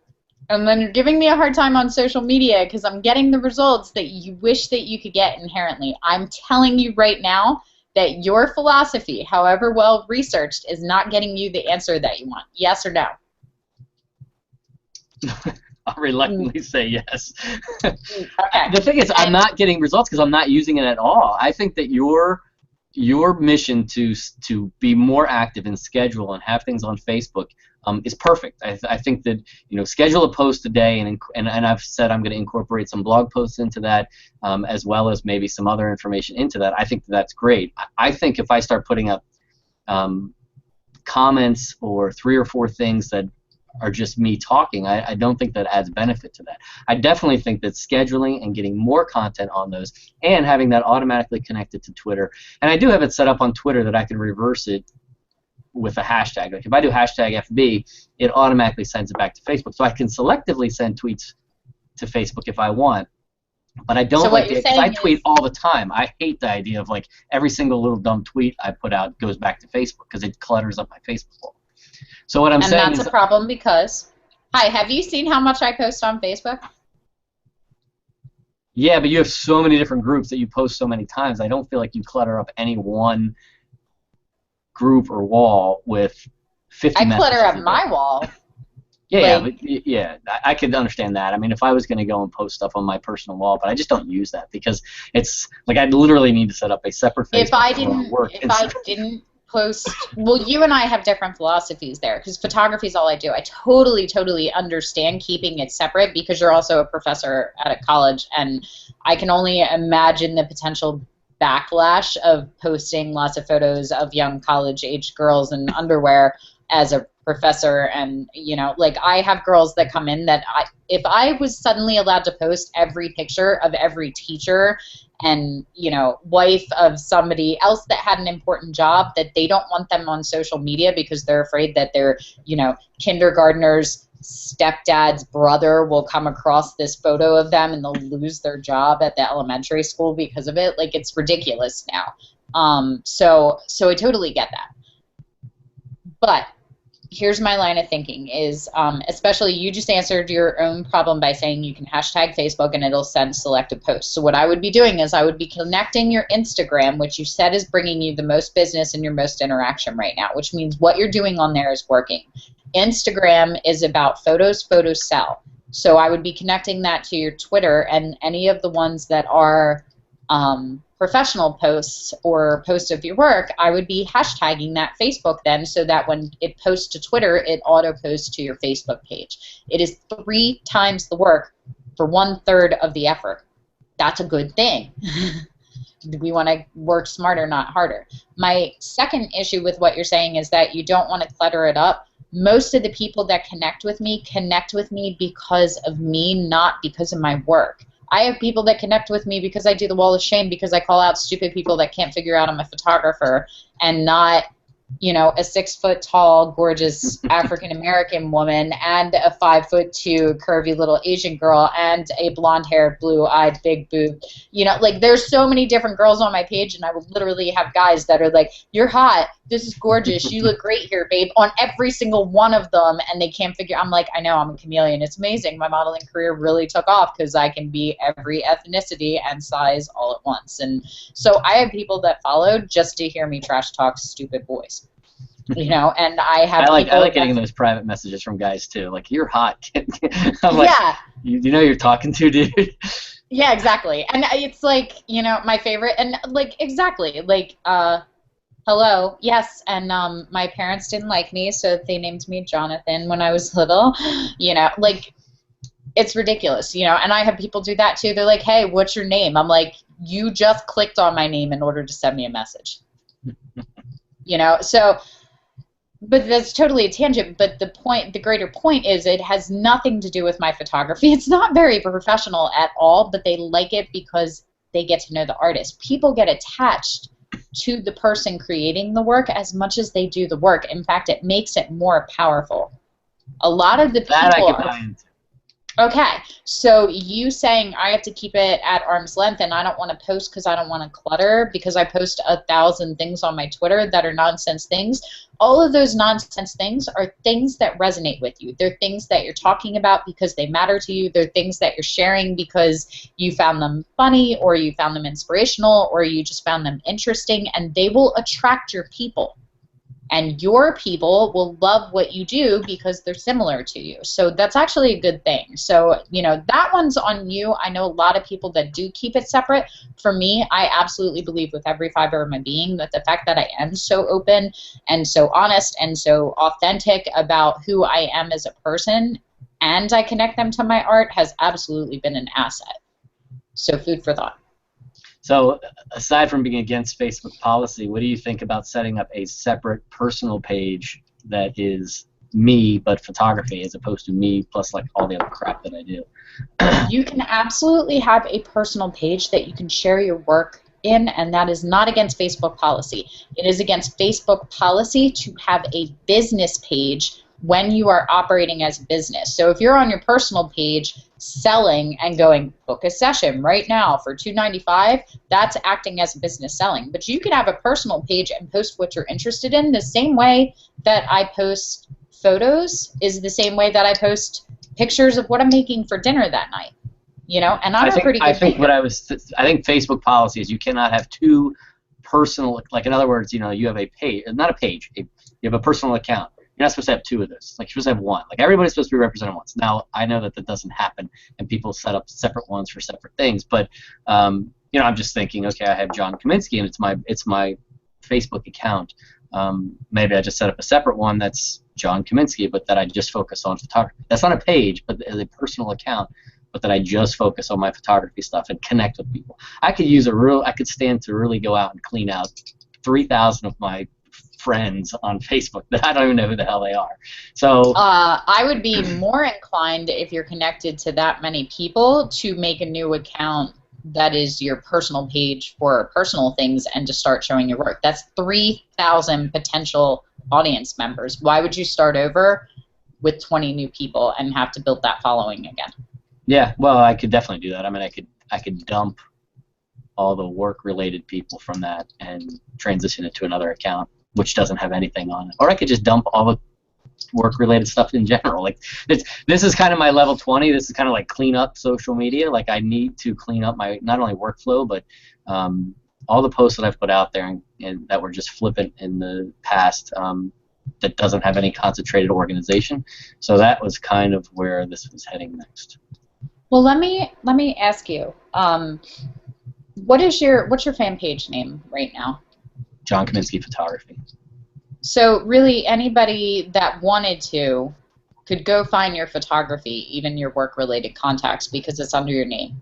and then you're giving me a hard time on social media because I'm getting the results that you wish that you could get inherently. I'm telling you right now that your philosophy, however well researched, is not getting you the answer that you want. Yes or no? I'll reluctantly say yes. Okay. The thing is, I'm not getting results because I'm not using it at all. I think that your mission to be more active and schedule and have things on Facebook is perfect. I think that, you know, schedule a post a day, and I've said I'm going to incorporate some blog posts into that, as well as maybe some other information into that. I think that's great. I think if I start putting up comments or 3 or 4 things that are just me talking, I don't think that adds benefit to that. I definitely think that scheduling and getting more content on those and having that automatically connected to Twitter, and I do have it set up on Twitter that I can reverse it with a hashtag. Like if I do hashtag FB, it automatically sends it back to Facebook. So I can selectively send tweets to Facebook if I want, but I don't like it because I tweet all the time. I hate the idea of like every single little dumb tweet I put out goes back to Facebook because it clutters up my Facebook wall. So what I'm saying is... And that's a problem because... Hi, have you seen how much I post on Facebook? Yeah, but you have so many different groups that you post so many times. I don't feel like you clutter up any one group or wall with 50 messages. I clutter up my wall. Yeah, I could understand that. I mean, if I was going to go and post stuff on my personal wall, but I just don't use that because it's like I literally need to set up a separate Facebook. If I didn't post, well, you and I have different philosophies there because photography is all I do. I totally understand keeping it separate because you're also a professor at a college, and I can only imagine the potential backlash of posting lots of photos of young college-aged girls in underwear as a professor. And, you know, like I have girls that come in that if I was suddenly allowed to post every picture of every teacher and, you know, wife of somebody else that had an important job, that they don't want them on social media because they're afraid that their, you know, kindergartner's stepdad's brother will come across this photo of them and they'll lose their job at the elementary school because of it. Like, it's ridiculous now. So I totally get that. But here's my line of thinking is, especially you just answered your own problem by saying you can hashtag Facebook and it'll send selected posts. So what I would be doing is I would be connecting your Instagram, which you said is bringing you the most business and your most interaction right now, which means what you're doing on there is working. Instagram is about photos sell. So I would be connecting that to your Twitter, and any of the ones that are professional posts or posts of your work, I would be hashtagging that Facebook then, so that when it posts to Twitter, it auto posts to your Facebook page. It is 3 times the work for 1/3 of the effort. That's a good thing. We want to work smarter, not harder. My second issue with what you're saying is that you don't want to clutter it up. Most of the people that connect with me because of me, not because of my work. I have people that connect with me because I do the wall of shame, because I call out stupid people that can't figure out I'm a photographer, and not, you know, a 6-foot-tall, gorgeous African-American woman and a 5'2" curvy little Asian girl and a blonde-haired, blue-eyed, big boob. You know, like, there's so many different girls on my page, and I will literally have guys that are like, "You're hot. This is gorgeous. You look great here, babe," on every single one of them, and they can't figure. I'm like, I know, I'm a chameleon. It's amazing. My modeling career really took off because I can be every ethnicity and size all at once. And so I have people that follow just to hear me trash talk stupid boys. You know, and I like getting those private messages from guys too. Like, "You're hot." I'm like, yeah. You know who you're talking to, dude. Yeah, exactly. And it's like, you know, my favorite, and like, exactly, like, hello, yes, and my parents didn't like me, so they named me Jonathan when I was little. You know, like, it's ridiculous, you know, and I have people do that too. They're like, "Hey, what's your name?" I'm like, "You just clicked on my name in order to send me a message." You know, so But that's totally a tangent. But the greater point is it has nothing to do with my photography. It's not very professional at all, but they like it because they get to know the artist. People get attached to the person creating the work as much as they do the work. In fact, it makes it more powerful. A lot of the That I people could buy into. Okay, so you saying I have to keep it at arm's length and I don't want to post because I don't want to clutter because I post 1,000 things on my Twitter that are nonsense things. All of those nonsense things are things that resonate with you. They're things that you're talking about because they matter to you. They're things that you're sharing because you found them funny or you found them inspirational or you just found them interesting, and they will attract your people. And your people will love what you do because they're similar to you. So that's actually a good thing. So, you know, that one's on you. I know a lot of people that do keep it separate. For me, I absolutely believe with every fiber of my being that the fact that I am so open and so honest and so authentic about who I am as a person, and I connect them to my art, has absolutely been an asset. So food for thought. So aside from being against Facebook policy, what do you think about setting up a separate personal page that is me but photography as opposed to me plus like all the other crap that I do? You can absolutely have a personal page that you can share your work in, and that is not against Facebook policy. It is against Facebook policy to have a business page when you are operating as a business. So if you're on your personal page selling and going, book a session right now for $2.95, that's acting as a business selling. But you can have a personal page and post what you're interested in the same way that I post photos is the same way that I post pictures of what I'm making for dinner that night. You know, and I'm a pretty good maker. I think Facebook policy is you cannot have two personal, like in other words, you know, you have a page, not a page, you have a personal account. You're not supposed to have two of those. Like, you're supposed to have one. Like, everybody's supposed to be represented once. Now, I know that that doesn't happen, and people set up separate ones for separate things. But, you know, I'm just thinking, okay, I have John Kaminski, and it's my Facebook account. Maybe I just set up a separate one that's John Kaminski, but that I just focus on photography. That's not a page, but a personal account, but that I just focus on my photography stuff and connect with people. I could stand to really go out and clean out 3,000 of my friends on Facebook that I don't even know who the hell they are. So I would be more inclined, if you're connected to that many people, to make a new account that is your personal page for personal things and to start showing your work. That's 3,000 potential audience members. Why would you start over with 20 new people and have to build that following again? Yeah, well, I could definitely do that. I mean, I could dump all the work-related people from that and transition it to another account, which doesn't have anything on it. Or I could just dump all the work-related stuff in general. Like, this is kind of my level 20. This is kind of like clean up social media. Like, I need to clean up my not only workflow, but all the posts that I've put out there and that were just flippant in the past that doesn't have any concentrated organization. So that was kind of where this was heading next. Well, let me ask you, what's your fan page name right now? John Kaminski Photography. So really, anybody that wanted to could go find your photography, even your work-related contacts, because it's under your name.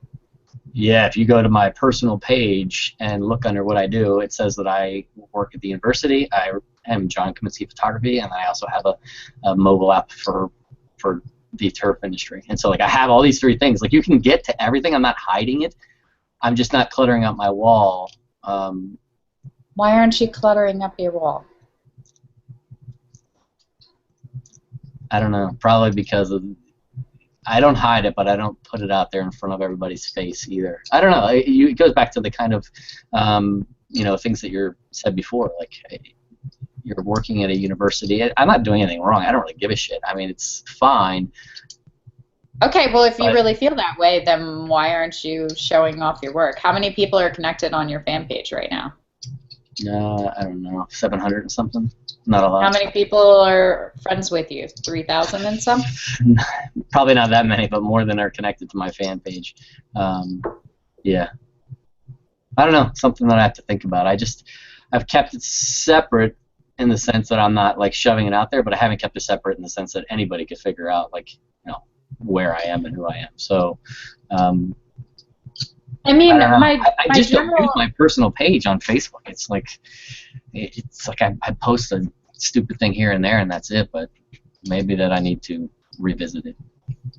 Yeah, if you go to my personal page and look under what I do, it says that I work at the university. I am John Kaminski Photography, and I also have a mobile app for the turf industry. And so, like, I have all these three things. Like, you can get to everything. I'm not hiding it. I'm just not cluttering up my wall. Why aren't you cluttering up your wall? I don't know. Probably because I don't hide it, but I don't put it out there in front of everybody's face either. I don't know. It goes back to the kind of you know, things that you said before. Like, you're working at a university. I'm not doing anything wrong. I don't really give a shit. I mean, it's fine. Okay, well, if you really feel that way, then why aren't you showing off your work? How many people are connected on your fan page right now? I don't know, 700 and something. Not a lot. How many people are friends with you? 3,000 and some? Probably not that many, but more than are connected to my fan page. Yeah. I don't know. Something that I have to think about. I've kept it separate in the sense that I'm not like shoving it out there, but I haven't kept it separate in the sense that anybody could figure out, like, you know, where I am and who I am. So, I mean, I just don't use my personal page on Facebook. It's like I post stupid thing here and there, and that's it. But maybe that I need to revisit it.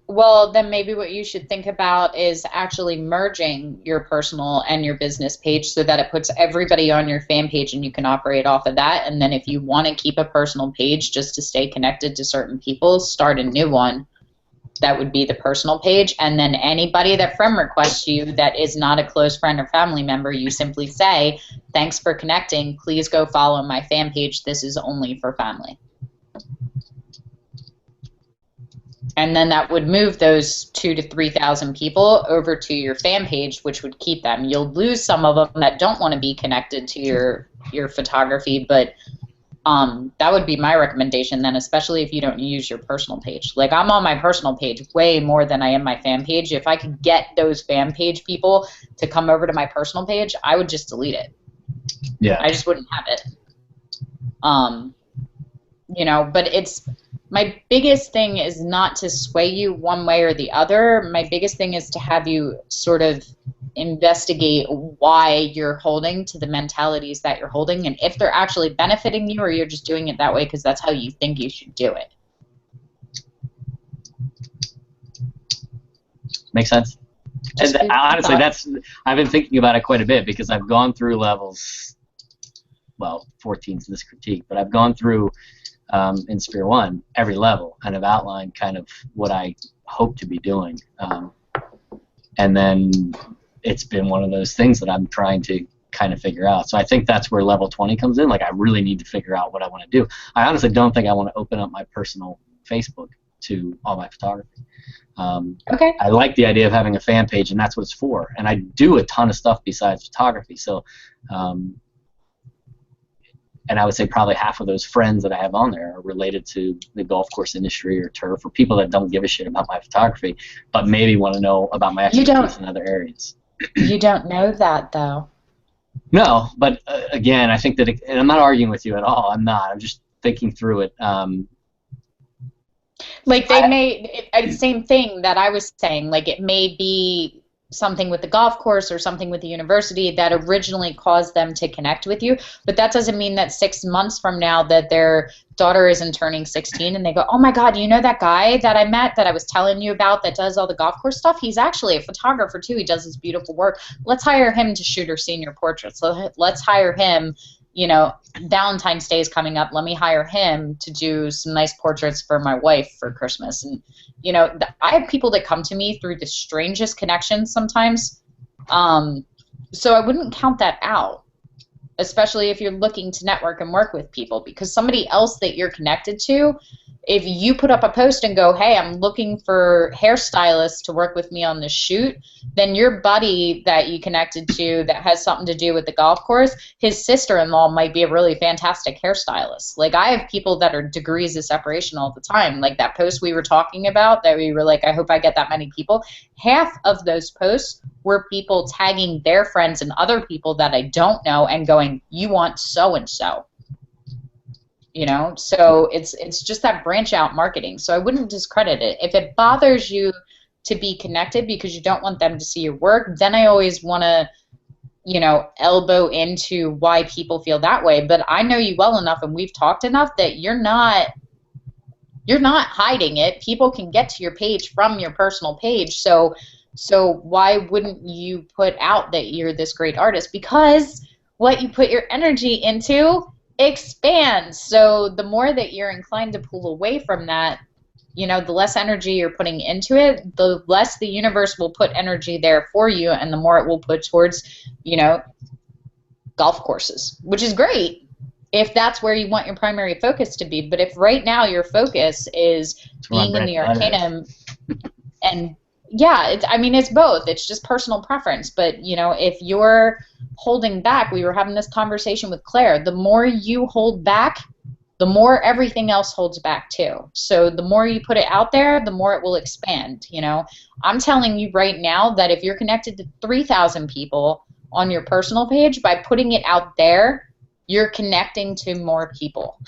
Well, then maybe what you should think about is actually merging your personal and your business page so that it puts everybody on your fan page and you can operate off of that. And then if you want to keep a personal page just to stay connected to certain people, start a new one. That would be the personal page. And then anybody that friend requests you that is not a close friend or family member, you simply say, thanks for connecting. Please go follow my fan page. This is only for family. And then that would move those 2,000 to 3,000 people over to your fan page, which would keep them. You'll lose some of them that don't want to be connected to your photography, but that would be my recommendation then, especially if you don't use your personal page. Like, I'm on my personal page way more than I am my fan page. If I could get those fan page people to come over to my personal page, I would just delete it. Yeah. I just wouldn't have it. You know, but it's... My biggest thing is not to sway you one way or the other. My biggest thing is to have you sort of investigate why you're holding to the mentalities that you're holding and if they're actually benefiting you or you're just doing it that way because that's how you think you should do it. Makes sense. And honestly, I've been thinking about it quite a bit because I've gone through levels, well, 14 is this critique, but I've gone through in Sphere 1 every level and have outlined kind of what I hope to be doing. And then it's been one of those things that I'm trying to kind of figure out. So I think that's where level 20 comes in. Like, I really need to figure out what I want to do. I honestly don't think I want to open up my personal Facebook to all my photography. Okay. I like the idea of having a fan page, and that's what it's for. And I do a ton of stuff besides photography. So and I would say probably half of those friends that I have on there are related to the golf course industry or turf, or people that don't give a shit about my photography, but maybe want to know about my expertise in other areas. You don't know that, though. No, but again, I think that, and I'm not arguing with you at all. I'm not. I'm just thinking through it. Like, they may, same thing that I was saying, like, it may be something with the golf course or something with the university that originally caused them to connect with you, but that doesn't mean that 6 months from now that their daughter isn't turning 16 and they go, oh my god, you know that guy that I met that I was telling you about that does all the golf course stuff? He's actually a photographer too. He does this beautiful work. Let's hire him to shoot her senior portraits. So let's hire him. You know, Valentine's Day is coming up. Let me hire him to do some nice portraits for my wife for Christmas. And, you know, I have people that come to me through the strangest connections sometimes. So I wouldn't count that out, especially if you're looking to network and work with people, because somebody else that you're connected to, if you put up a post and go, hey, I'm looking for hairstylists to work with me on this shoot, then your buddy that you connected to that has something to do with the golf course, his sister-in-law might be a really fantastic hairstylist. Like, I have people that are degrees of separation all the time. Like that post we were talking about that we were like, I hope I get that many people. Half of those posts were people tagging their friends and other people that I don't know and going, you want so-and-so. You know, so it's just that branch out marketing. So I wouldn't discredit it. If it bothers you to be connected because you don't want them to see your work, then I always want to, you know, elbow into why people feel that way. But I know you well enough and we've talked enough that you're not hiding it. People can get to your page from your personal page. So why wouldn't you put out that you're this great artist? Because what you put your energy into expands. So the more that you're inclined to pull away from that, you know, the less energy you're putting into it, the less the universe will put energy there for you, and the more it will put towards, you know, golf courses, which is great if that's where you want your primary focus to be. But if right now your focus is being in the Arcanum, and yeah, I mean, it's both. It's just personal preference. But, you know, if you're holding back, we were having this conversation with Claire, the more you hold back, the more everything else holds back too. So the more you put it out there, the more it will expand, you know. I'm telling you right now that if you're connected to 3,000 people on your personal page, by putting it out there, you're connecting to more people.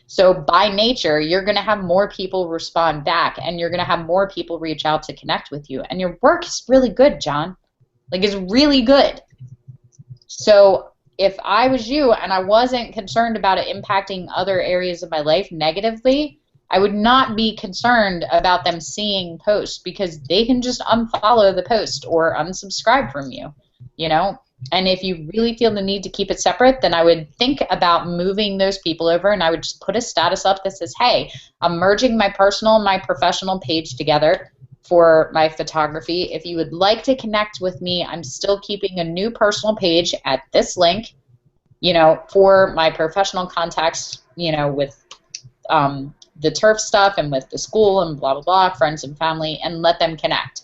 So by nature, you're going to have more people respond back, and you're going to have more people reach out to connect with you. And your work is really good, John. Like, it's really good. So if I was you and I wasn't concerned about it impacting other areas of my life negatively, I would not be concerned about them seeing posts, because they can just unfollow the post or unsubscribe from you, you know? And if you really feel the need to keep it separate, then I would think about moving those people over, and I would just put a status up that says, hey, I'm merging my personal and my professional page together for my photography. If you would like to connect with me, I'm still keeping a new personal page at this link, you know, for my professional contacts, you know, with the turf stuff and with the school and blah, blah, blah, friends and family, and let them connect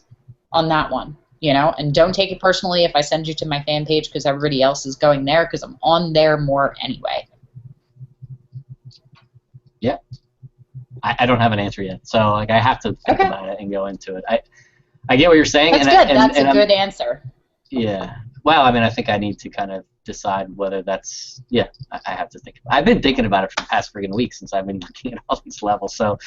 on that one, you know, and don't take it personally if I send you to my fan page because everybody else is going there, because I'm on there more anyway. Yeah. I don't have an answer yet, so like I have to think about it and go into it. I get what you're saying. That's good. That's a good answer. Yeah. Well, I mean, I think I need to kind of decide whether that's, yeah, I have to think. I've been thinking about it for the past friggin' week since I've been looking at all these levels, so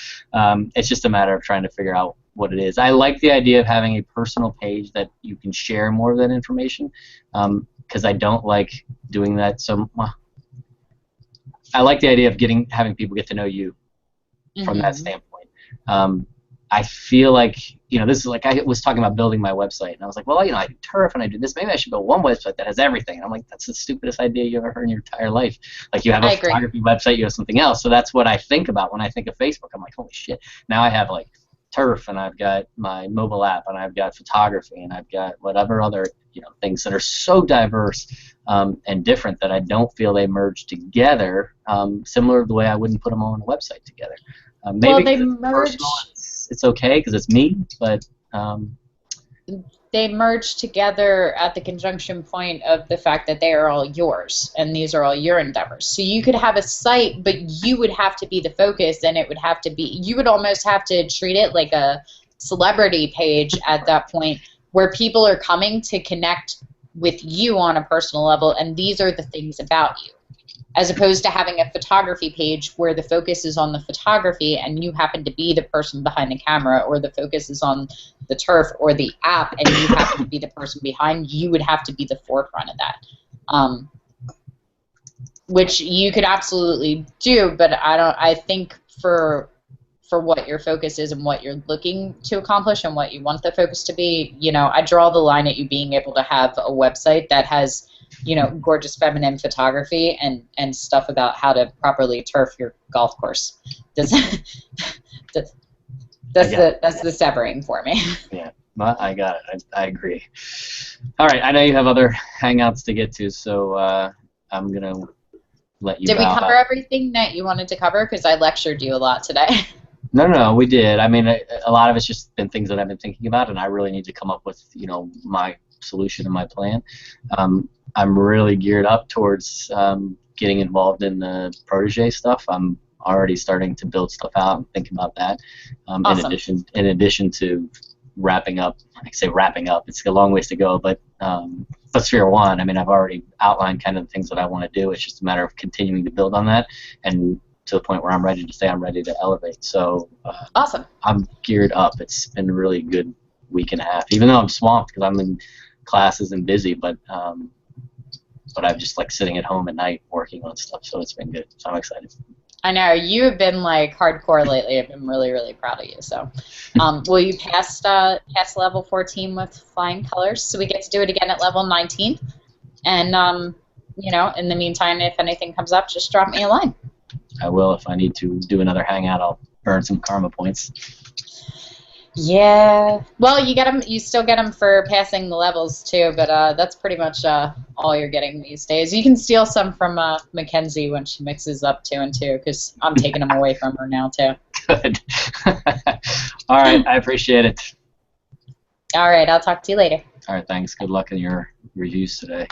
it's just a matter of trying to figure out what it is. I like the idea of having a personal page that you can share more of that information, because I don't like doing that. So I like the idea of having people get to know you from that standpoint. I feel like, you know, this is like, I was talking about building my website, and I was like, well, you know, I do turf and I do this. Maybe I should build one website that has everything. And I'm like, that's the stupidest idea you ever heard in your entire life. Like, you have a photography website, you have something else. So that's what I think about when I think of Facebook. I'm like, holy shit. Now I have like turf, and I've got my mobile app, and I've got photography, and I've got whatever other, you know, things that are so diverse and different that I don't feel they merge together, similar to the way I wouldn't put them all on a website together. Maybe well, they merge. It's okay because it's me, but they merge together at the conjunction point of the fact that they are all yours, and these are all your endeavors. So you could have a site, but you would have to be the focus, and it would have to be, you would almost have to treat it like a celebrity page at that point, where people are coming to connect with you on a personal level, and these are the things about you, as opposed to having a photography page where the focus is on the photography and you happen to be the person behind the camera, or the focus is on the turf or the app and you happen to be the person behind. You would have to be the forefront of that, which you could absolutely do, but I think for what your focus is and what you're looking to accomplish and what you want the focus to be, you know, I draw the line at you being able to have a website that has, you know, gorgeous feminine photography and stuff about how to properly turf your golf course. That's the severing for me. Yeah, well, I got it. I agree. All right, I know you have other hangouts to get to, so I'm gonna let you. Did we cover everything that you wanted to cover? Because I lectured you a lot today. No, we did. I mean, a lot of it's just been things that I've been thinking about, and I really need to come up with, you know, my solution and my plan. I'm really geared up towards getting involved in the protege stuff. I'm already starting to build stuff out and think about that. Awesome. In addition to wrapping up, I say wrapping up, it's a long ways to go, but for Sphere 1, I mean, I've already outlined kind of the things that I want to do. It's just a matter of continuing to build on that, and to the point where I'm ready to say I'm ready to elevate. So awesome. I'm geared up. It's been a really good week and a half, even though I'm swamped because I'm in classes and busy, but I'm just like sitting at home at night working on stuff, so it's been good. So I'm excited. I know you have been like hardcore lately. I've been really, really proud of you. So, will you pass level 14 with flying colors? So we get to do it again at level 19. And you know, in the meantime, if anything comes up, just drop me a line. I will. If I need to do another hangout, I'll burn some karma points. Yeah. Well, you get them. You still get them for passing the levels too, but that's pretty much all you're getting these days. You can steal some from Mackenzie when she mixes up 2 and 2, because I'm taking them away from her now too. Good. All right. I appreciate it. All right. I'll talk to you later. All right. Thanks. Good luck in your reviews today.